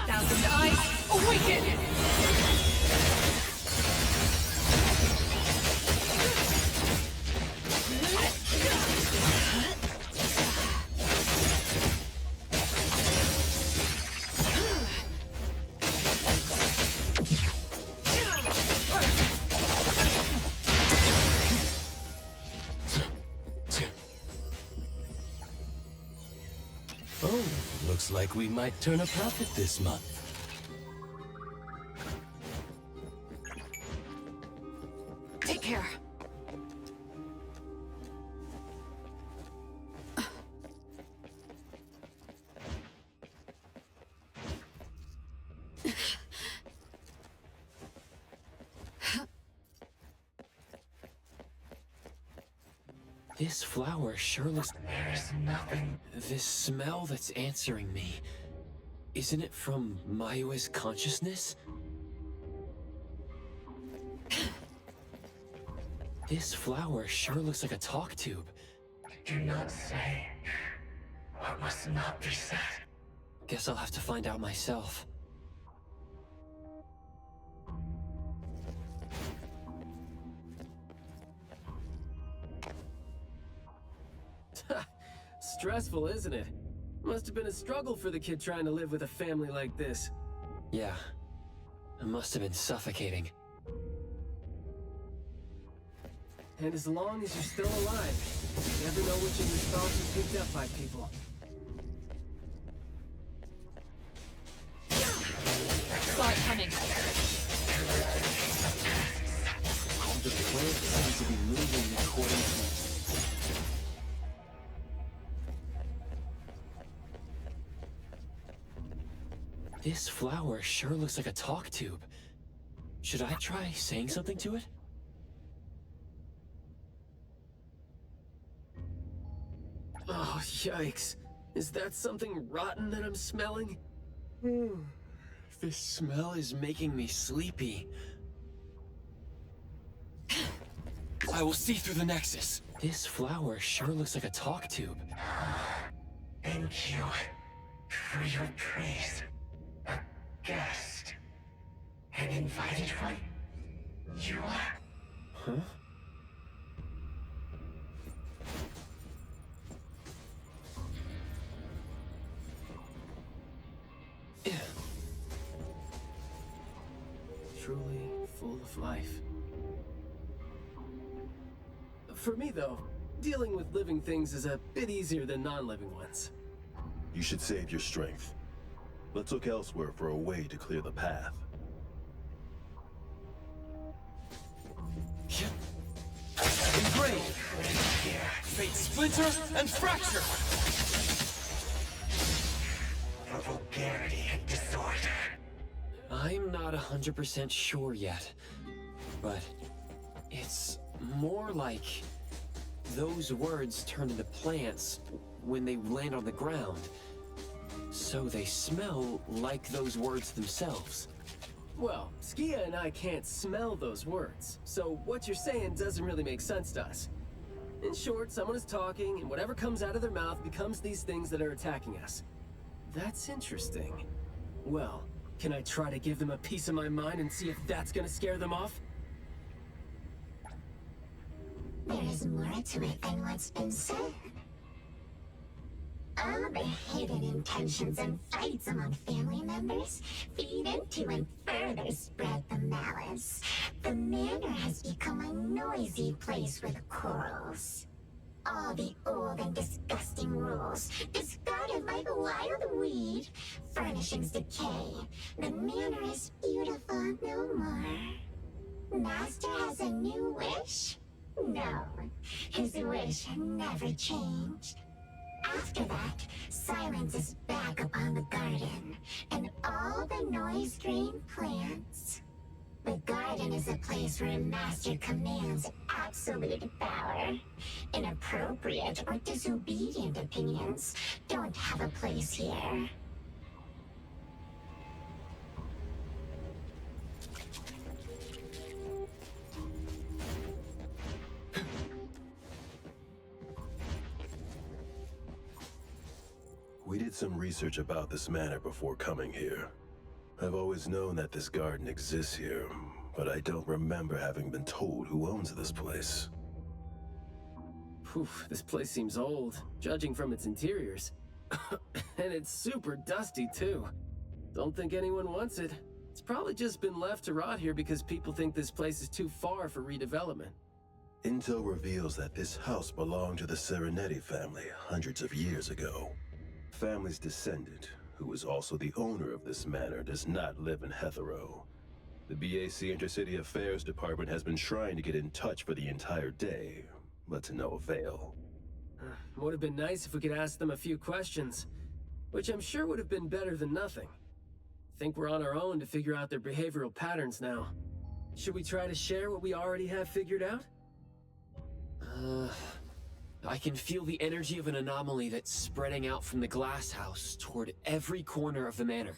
Thousand eyes, awaken! Oh, looks like we might turn a profit this month. Take care. This flower sure looks... There's nothing. This smell that's answering me. Isn't it from Mayua's consciousness? This flower sure looks like a talk tube. Do not say what must not be said. Guess I'll have to find out myself. Stressful, isn't it? Must have been a struggle for the kid trying to live with a family like this. Yeah. It must have been suffocating. And as long as you're still alive, you never know which of your thoughts are picked up by people. Saw it coming. The plant seems to be moving according to... This flower sure looks like a talk tube. Should I try saying something to it? Oh, yikes. Is that something rotten that I'm smelling? This smell is making me sleepy. I will see through the Nexus. This flower sure looks like a talk tube. Thank you for your praise. A guest. An invited one. You are. Huh? Truly full of life. For me, though, dealing with living things is a bit easier than non-living ones. You should save your strength. Let's look elsewhere for a way to clear the path. Engrave! Fate Splinter and Fracture! For vulgarity and disorder. I'm not 100% sure yet, but it's more like those words turn into plants when they land on the ground. So they smell like those words themselves. Well, Skia and I can't smell those words, so what you're saying doesn't really make sense to us. In short, someone is talking, and whatever comes out of their mouth becomes these things that are attacking us. That's interesting. Well, can I try to give them a piece of my mind and see if that's gonna scare them off? There is more to it than what's been said. All the hidden intentions and fights among family members feed into and further spread the malice. The manor has become a noisy place with quarrels. All the old and disgusting rules, discarded like a wild weed. Furnishings decay. The manor is beautiful no more. Master has a new wish? No, his wish never changed. After that, silence is back upon the garden, and all the noise-drained plants. The garden is a place where Master commands absolute power. Inappropriate or disobedient opinions don't have a place here. We did some research about this manor before coming here. I've always known that this garden exists here, but I don't remember having been told who owns this place. Poof, this place seems old, judging from its interiors. And it's super dusty, too. Don't think anyone wants it. It's probably just been left to rot here because people think this place is too far for redevelopment. Intel reveals that this house belonged to the Serenetti family hundreds of years ago. Family's descendant, who is also the owner of this manor, does not live in Hethero. The BAC Intercity Affairs Department has been trying to get in touch for the entire day, but to no avail. Would have been nice if we could ask them a few questions, which I'm sure would have been better than nothing. Think we're on our own to figure out their behavioral patterns now. Should we try to share what we already have figured out? I can feel the energy of an anomaly that's spreading out from the glass house toward every corner of the manor.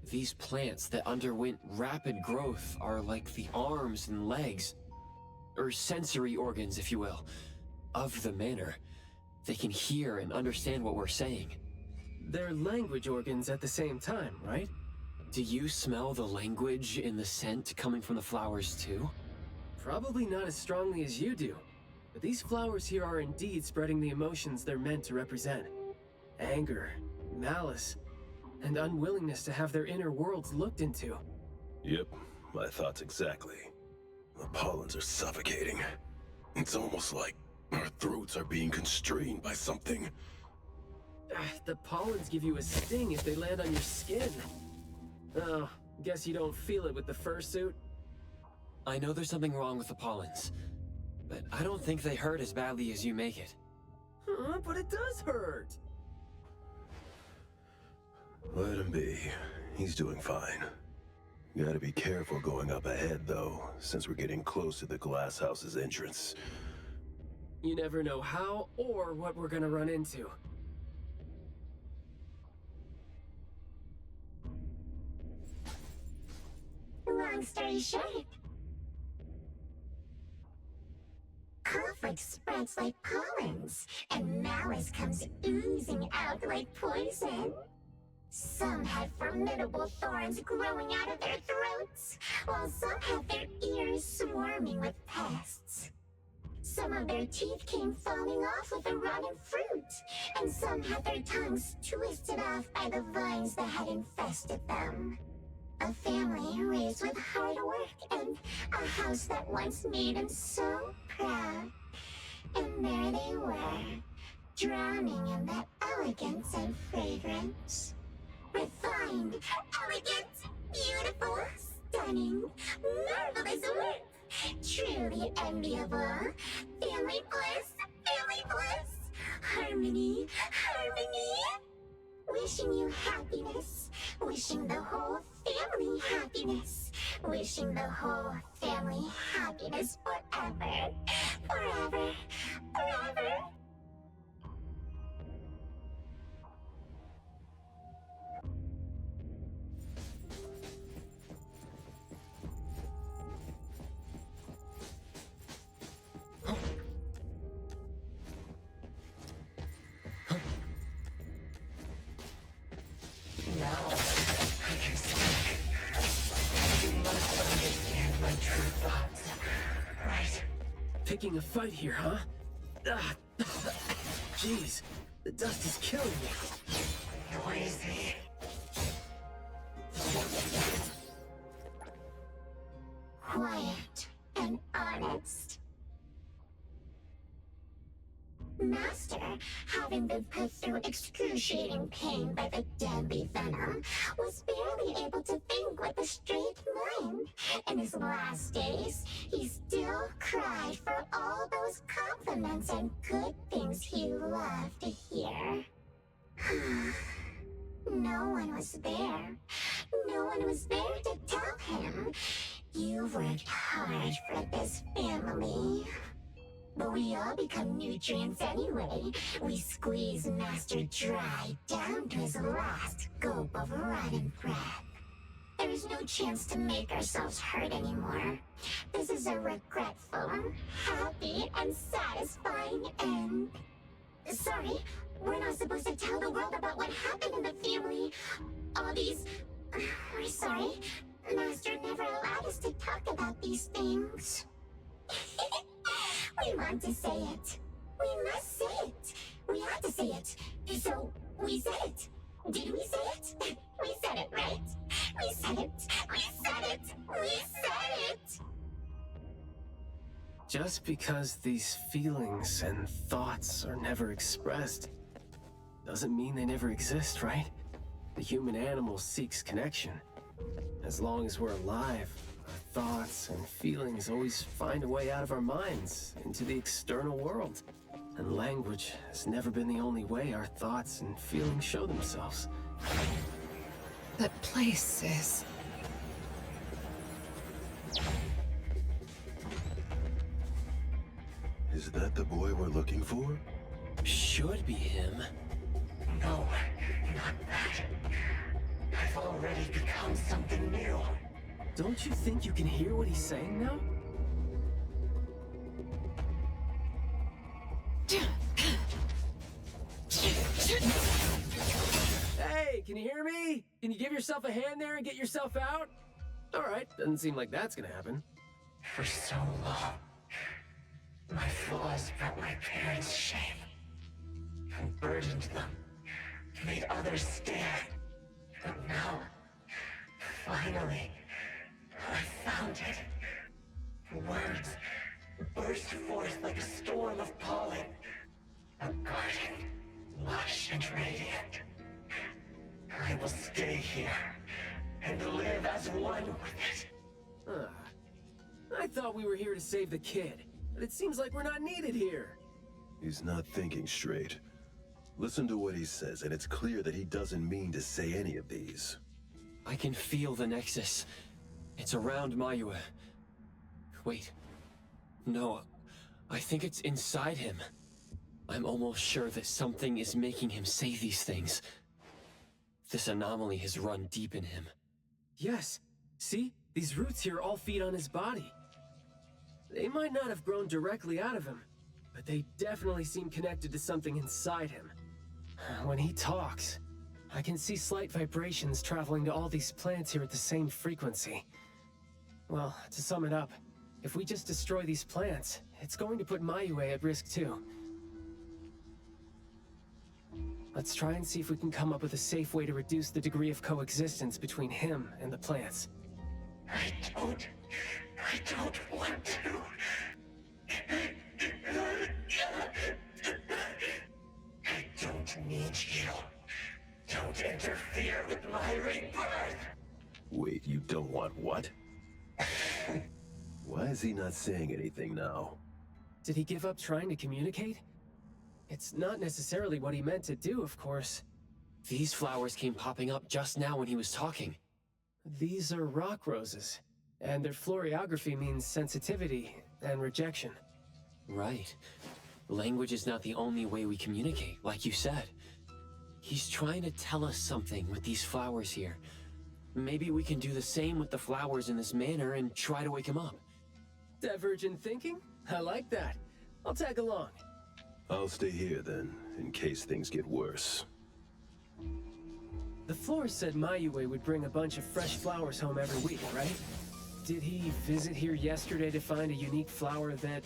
These plants that underwent rapid growth are like the arms and legs, or sensory organs, if you will, of the manor. They can hear and understand what we're saying. They're language organs at the same time, right? Do you smell the language in the scent coming from the flowers too? Probably not as strongly as you do. But these flowers here are indeed spreading the emotions they're meant to represent. Anger, malice, and unwillingness to have their inner worlds looked into. Yep, my thoughts exactly. The pollens are suffocating. It's almost like our throats are being constrained by something. The pollens give you a sting if they land on your skin. Oh, guess you don't feel it with the fursuit? I know there's something wrong with the pollens, but I don't think they hurt as badly as you make it. But it does hurt! Let him be. He's doing fine. Gotta be careful going up ahead, though, since we're getting close to the glass house's entrance. You never know how or what we're gonna run into. Long story short, conflict spreads like pollens, and malice comes oozing out like poison. Some had formidable thorns growing out of their throats, while some had their ears swarming with pests. Some of their teeth came falling off with the rotten fruit, and some had their tongues twisted off by the vines that had infested them. A family raised with hard work and a house that once made them so proud. And there they were, drowning in that elegance and fragrance. Refined, elegant, beautiful, stunning, marvelous work. Truly enviable. Family bliss, family bliss. Harmony, harmony. Wishing you happiness. Wishing the whole family happiness. Wishing the whole family happiness forever. Forever. Forever. Now, I can speak. You must understand my true thoughts, right? Picking a fight here, huh? Ah, jeez, the dust is killing me. Noisy. Quiet and honest. Master, having been put through excruciating pain by the deadly venom, was barely able to think with a straight mind. In his last days, he still cried for all those compliments and good things he loved to hear. No one was there. No one was there to tell him, "You worked hard for this family." But we all become nutrients anyway. We squeeze Master dry down to his last gulp of rotten breath. There is no chance to make ourselves hurt anymore. This is a regretful, happy, and satisfying end. Sorry, we're not supposed to tell the world about what happened in the family. All these... We're sorry. Master never allowed us to talk about these things. We want to say it. We must say it. We had to say it. So, we said it. Did we say it? We said it, right? We said it. We said it. We said it. Just because these feelings and thoughts are never expressed, doesn't mean they never exist, right? The human animal seeks connection. As long as we're alive, our thoughts and feelings always find a way out of our minds into the external world. And language has never been the only way our thoughts and feelings show themselves. That place is... Is that the boy we're looking for? Should be him. No, not that. I've already become something new. Don't you think you can hear what he's saying now? Hey, can you hear me? Can you give yourself a hand there and get yourself out? Alright, doesn't seem like that's gonna happen. For so long, my flaws brought my parents shame and burdened them, made others stare. But now, finally, I found it. Words burst forth like a storm of pollen. A garden, lush and radiant. I will stay here and live as one with it. I thought we were here to save the kid, but it seems like we're not needed here. He's not thinking straight. Listen to what he says, and it's clear that he doesn't mean to say any of these. I can feel the Nexus. It's around Mayue. Wait. No, I think it's inside him. I'm almost sure that something is making him say these things. This anomaly has run deep in him. Yes. See? These roots here all feed on his body. They might not have grown directly out of him, but they definitely seem connected to something inside him. When he talks, I can see slight vibrations traveling to all these plants here at the same frequency. Well, to sum it up, if we just destroy these plants, it's going to put Mayue at risk too. Let's try and see if we can come up with a safe way to reduce the degree of coexistence between him and the plants. I don't want to. I don't need you. Don't interfere with my rebirth. Wait, you don't want what? Why is he not saying anything now? Did he give up trying to communicate? It's not necessarily what he meant to do, of course. These flowers came popping up just now when he was talking. These are rock roses, and their floriography means sensitivity and rejection. Right. Language is not the only way we communicate, like you said. He's trying to tell us something with these flowers here. Maybe we can do the same with the flowers in this manner and try to wake him up. Divergent thinking? I like that. I'll tag along. I'll stay here then, in case things get worse. The florist said Mayue would bring a bunch of fresh flowers home every week, right? Did he visit here yesterday to find a unique flower that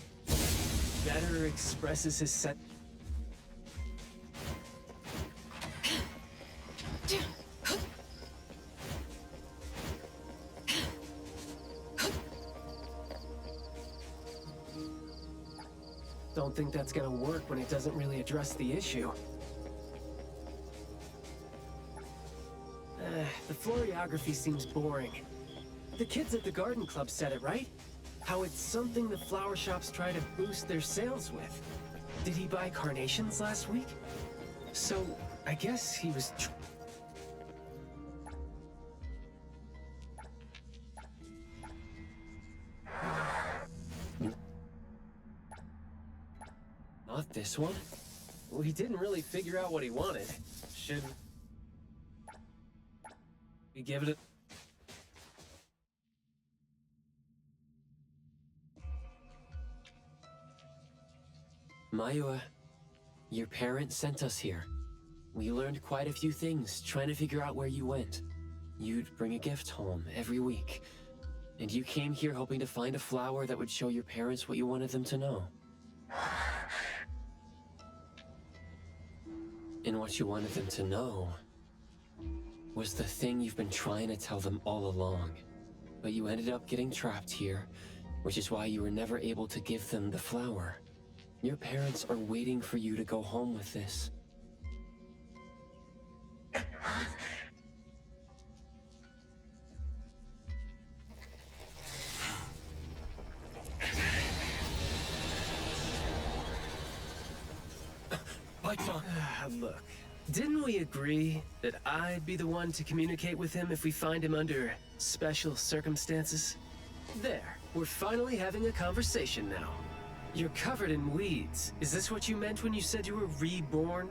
better expresses his set? Don't think that's gonna work when it doesn't really address the issue. The floriography seems boring. The kids at the garden club said it, right? How it's something the flower shops try to boost their sales with. Did he buy carnations last week? So, I guess he was Not this one? Well, he didn't really figure out what he wanted. Should we give it a... Mayue, your parents sent us here. We learned quite a few things trying to figure out where you went. You'd bring a gift home every week. And you came here hoping to find a flower that would show your parents what you wanted them to know. And what you wanted them to know was the thing you've been trying to tell them all along. But you ended up getting trapped here, which is why you were never able to give them the flower. Your parents are waiting for you to go home with this. Look, didn't we agree that I'd be the one to communicate with him if we find him under special circumstances? There, we're finally having a conversation now. You're covered in weeds. Is this what you meant when you said you were reborn?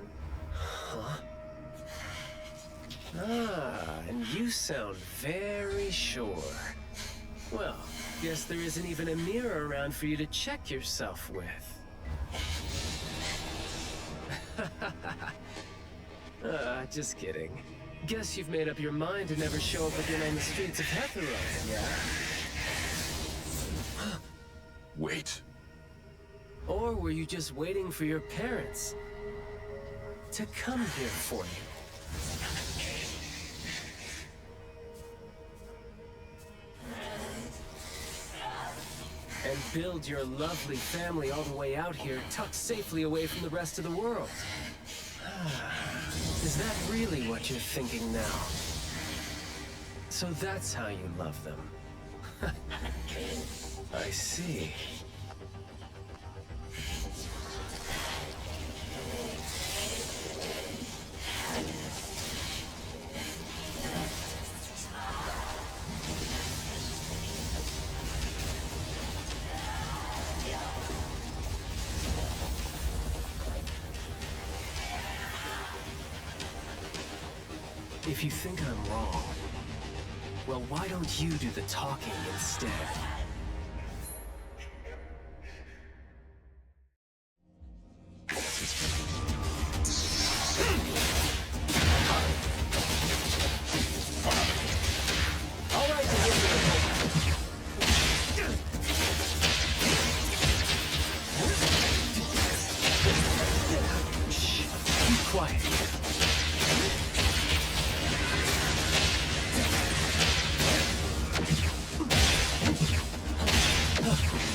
Huh? Ah, and you sound very sure. Well, guess there isn't even a mirror around for you to check yourself with. Just kidding. Guess you've made up your mind to never show up again on the streets of Hetheron, yeah? Wait. Or were you just waiting for your parents to come here for you? And build your lovely family all the way out here, tucked safely away from the rest of the world? Is that really what you're thinking now? So that's how you love them. I see. If you think I'm wrong, well, why don't you do the talking instead?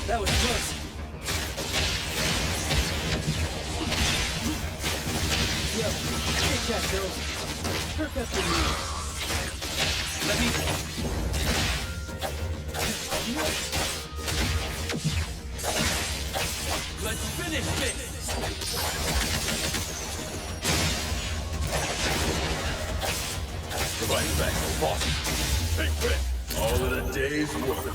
That was close. Yo, good chat, Bill. Perk up the knee. Let me... Let's finish this! Providing back, boss. Take it. All in a day's work.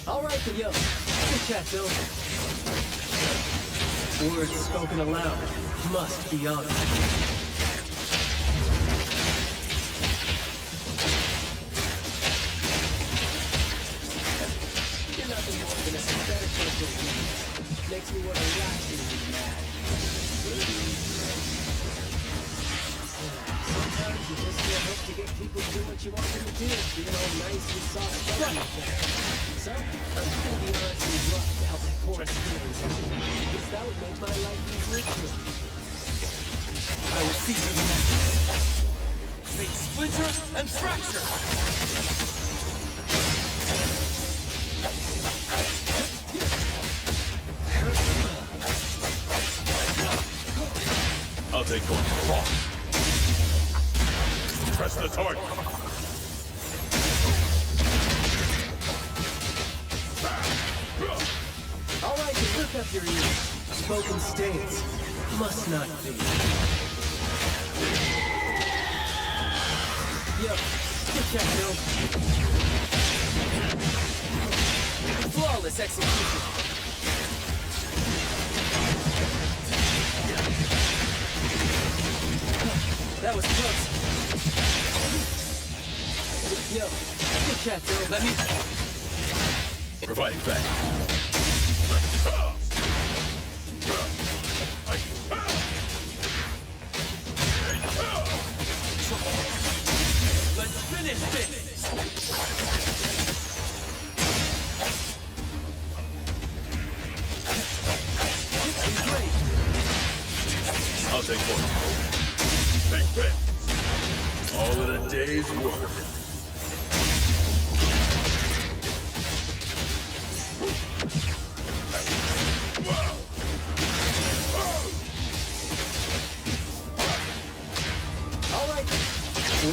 All right, then, yo. Good chat, Bill. Words spoken aloud must be honored. You're nothing more than a synthetic social being. Makes me want to irrationally mad. Sometimes you just can't hope to get people to do what you want them to do, being all nice and soft. So, I'm just gonna be honest and blunt to help my poor feelings out. Because that would make my life easier too. I will see through the necklace. Make splinter and fracture! I'll take one. Press the target. All right, then lift up your ears. Spoken states must not be. Yo, good check, Bill. Flawless execution. That was close. Yo, good chat, Bill. Let me... Providing back. Let's finish this! Great. I'll take one. Take that. All in a day's work. All right.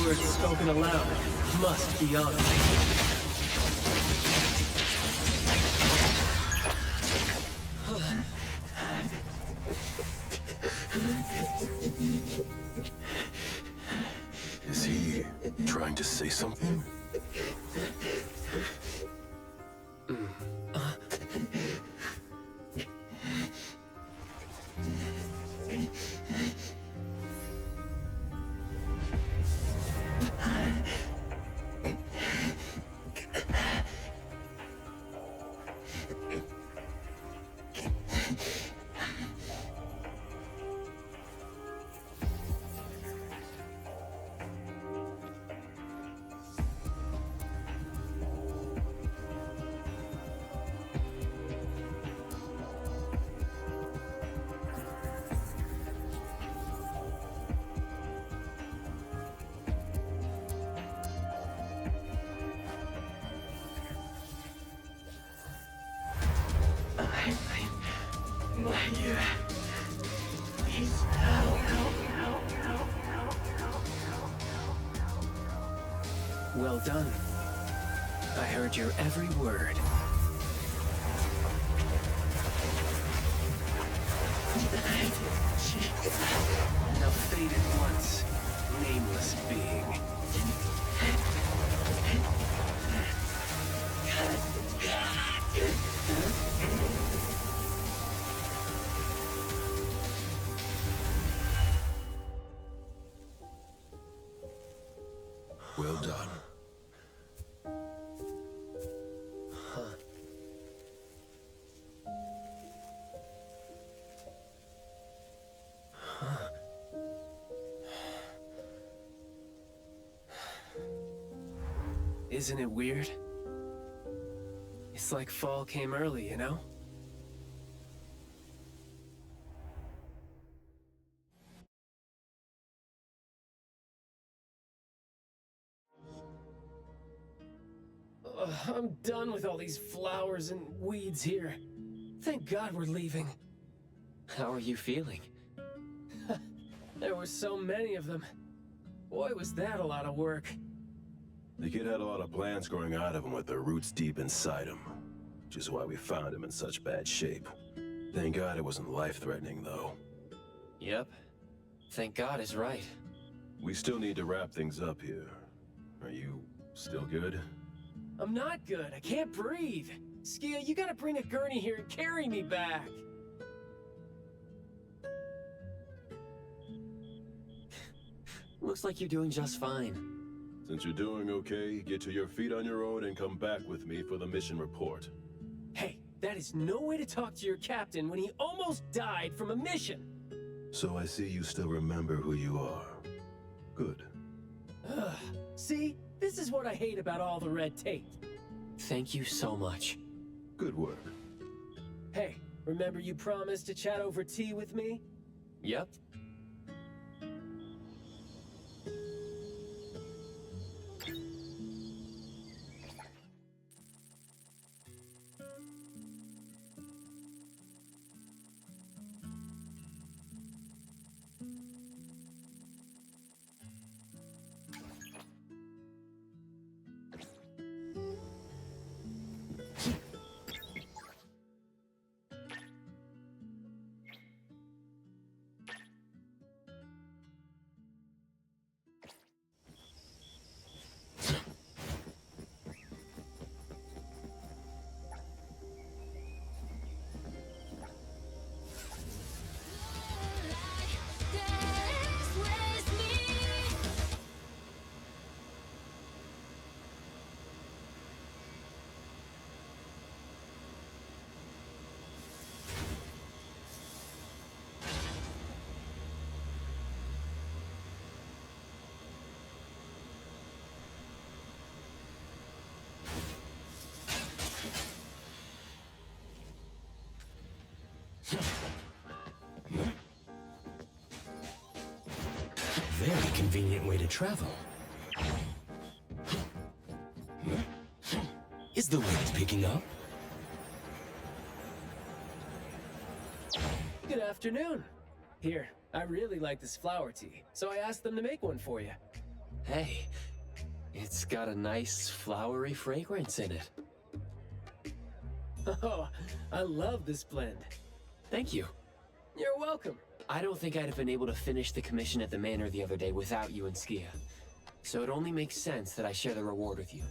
Words spoken aloud must be honored. Is he trying to say something? Well done. I heard your every word. Now faded once, nameless being. Isn't it weird? It's like fall came early, you know? Ugh, I'm done with all these flowers and weeds here. Thank God we're leaving. How are you feeling? There were so many of them. Boy, was that a lot of work. The kid had a lot of plants growing out of him with their roots deep inside him, which is why we found him in such bad shape. Thank God it wasn't life-threatening, though. Yep. Thank God is right. We still need to wrap things up here. Are you still good? I'm not good. I can't breathe. Skia, you gotta bring a gurney here and carry me back. Looks like you're doing just fine. Since you're doing okay, get to your feet on your own and come back with me for the mission report. Hey, that is no way to talk to your captain when he almost died from a mission. So I see you still remember who you are. Good. Ugh. See? This is what I hate about all the red tape. Thank you so much. Good work. Hey, remember you promised to chat over tea with me? Yep. Very convenient way to travel. Is the wind picking up? Good afternoon. Here, I really like this flower tea, so I asked them to make one for you. Hey, it's got a nice flowery fragrance in it. Oh, I love this blend. Thank you. You're welcome. I don't think I'd have been able to finish the commission at the manor the other day without you and Skia. So it only makes sense that I share the reward with you.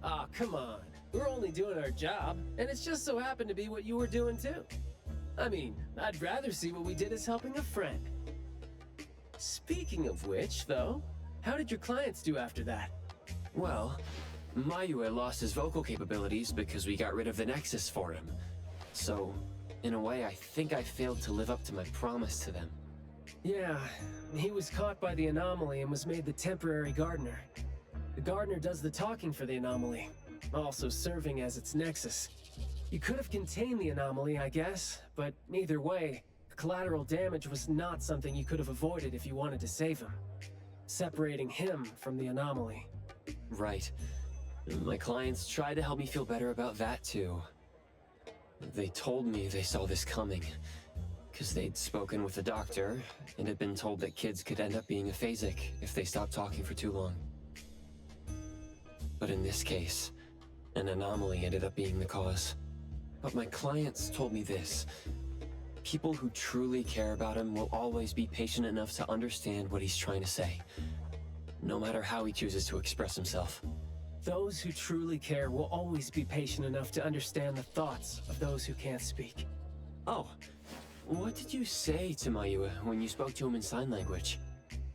Aw, come on. We're only doing our job, and it's just so happened to be what you were doing too. I mean, I'd rather see what we did as helping a friend. Speaking of which, though, how did your clients do after that? Well, Mayue lost his vocal capabilities because we got rid of the Nexus for him. So, in a way, I think I failed to live up to my promise to them. Yeah, he was caught by the anomaly and was made the temporary gardener. The gardener does the talking for the anomaly, also serving as its nexus. You could have contained the anomaly, I guess, but either way, collateral damage was not something you could have avoided if you wanted to save him. Separating him from the anomaly. Right. My clients tried to help me feel better about that too. They told me they saw this coming, because they'd spoken with the doctor, and had been told that kids could end up being aphasic if they stopped talking for too long. But in this case, an anomaly ended up being the cause. But my clients told me this. People who truly care about him will always be patient enough to understand what he's trying to say, no matter how he chooses to express himself. Those who truly care will always be patient enough to understand the thoughts of those who can't speak. Oh, what did you say to Mayue when you spoke to him in sign language?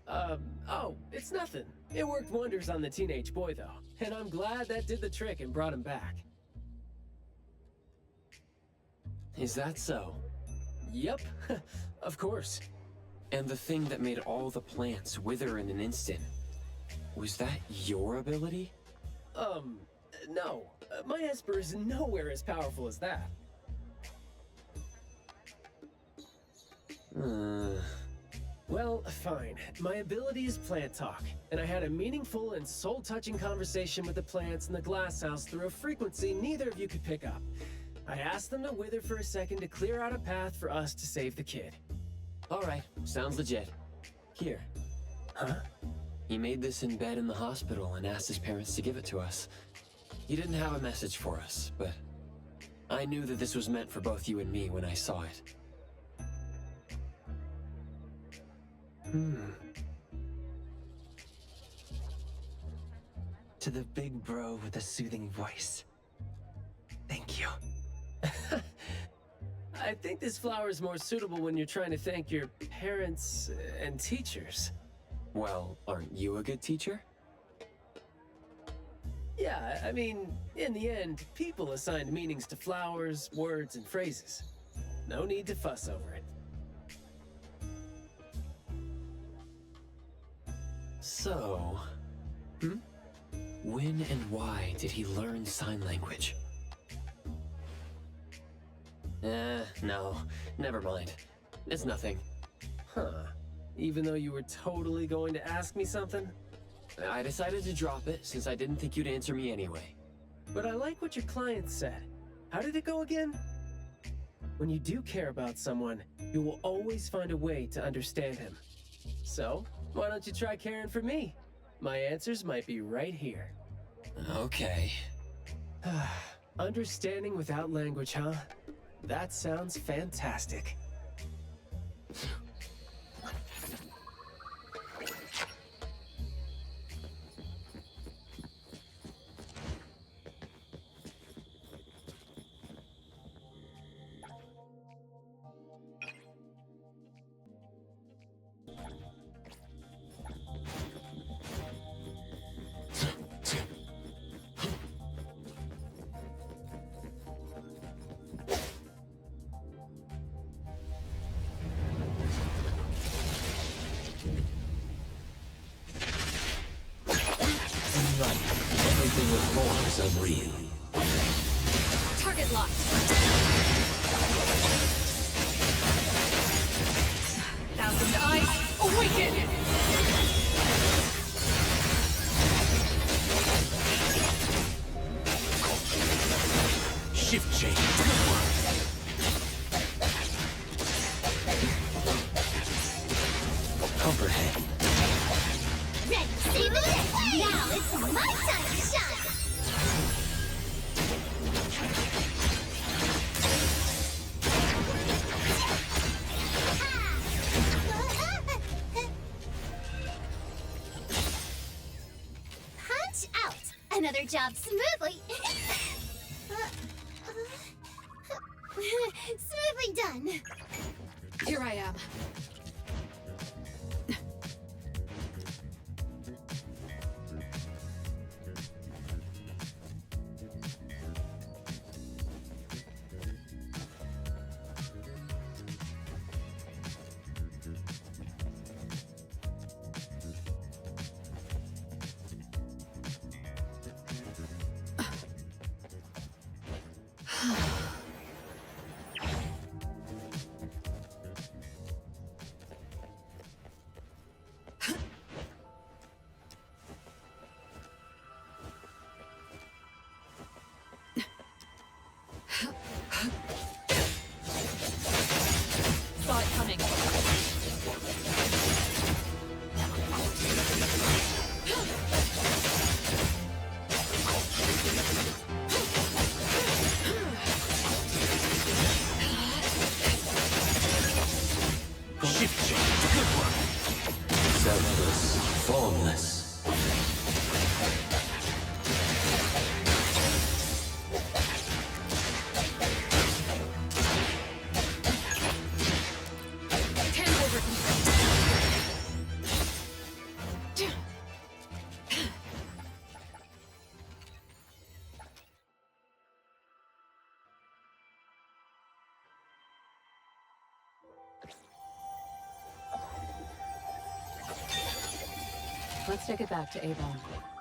Oh, it's nothing. It worked wonders on the teenage boy, though, and I'm glad that did the trick and brought him back. Is that so? Yep, of course. And the thing that made all the plants wither in an instant, Was that your ability? No. My Esper is nowhere as powerful as that. Well, fine. My ability is plant talk, and I had a meaningful and soul-touching conversation with the plants in the glass house through a frequency neither of you could pick up. I asked them to wither for a second to clear out a path for us to save the kid. Alright, sounds legit. Here. Huh? He made this in bed in the hospital and asked his parents to give it to us. He didn't have a message for us, but I knew that this was meant for both you and me when I saw it. To the big bro with a soothing voice. Thank you. I think this flower is more suitable when you're trying to thank your parents and teachers. Well, aren't you a good teacher? Yeah, I mean, in the end, people assigned meanings to flowers, words, and phrases. No need to fuss over it. So, when and why did he learn sign language? No, never mind. It's nothing. Huh. Even though you were totally going to ask me something? I decided to drop it since I didn't think you'd answer me anyway. But I like what your client said. How did it go again? When you do care about someone, you will always find a way to understand him. So, why don't you try caring for me? My answers might be right here. Okay. Understanding without language, huh? That sounds fantastic. Everything with forms unreal. Target locked. Thousand eyes awaken! Shift change. Comprehend. Ready, see the day. Now it's my time to shine. Punch out. Another job smoothly. Smoothly done. Here I am. Let's take it back to Avon.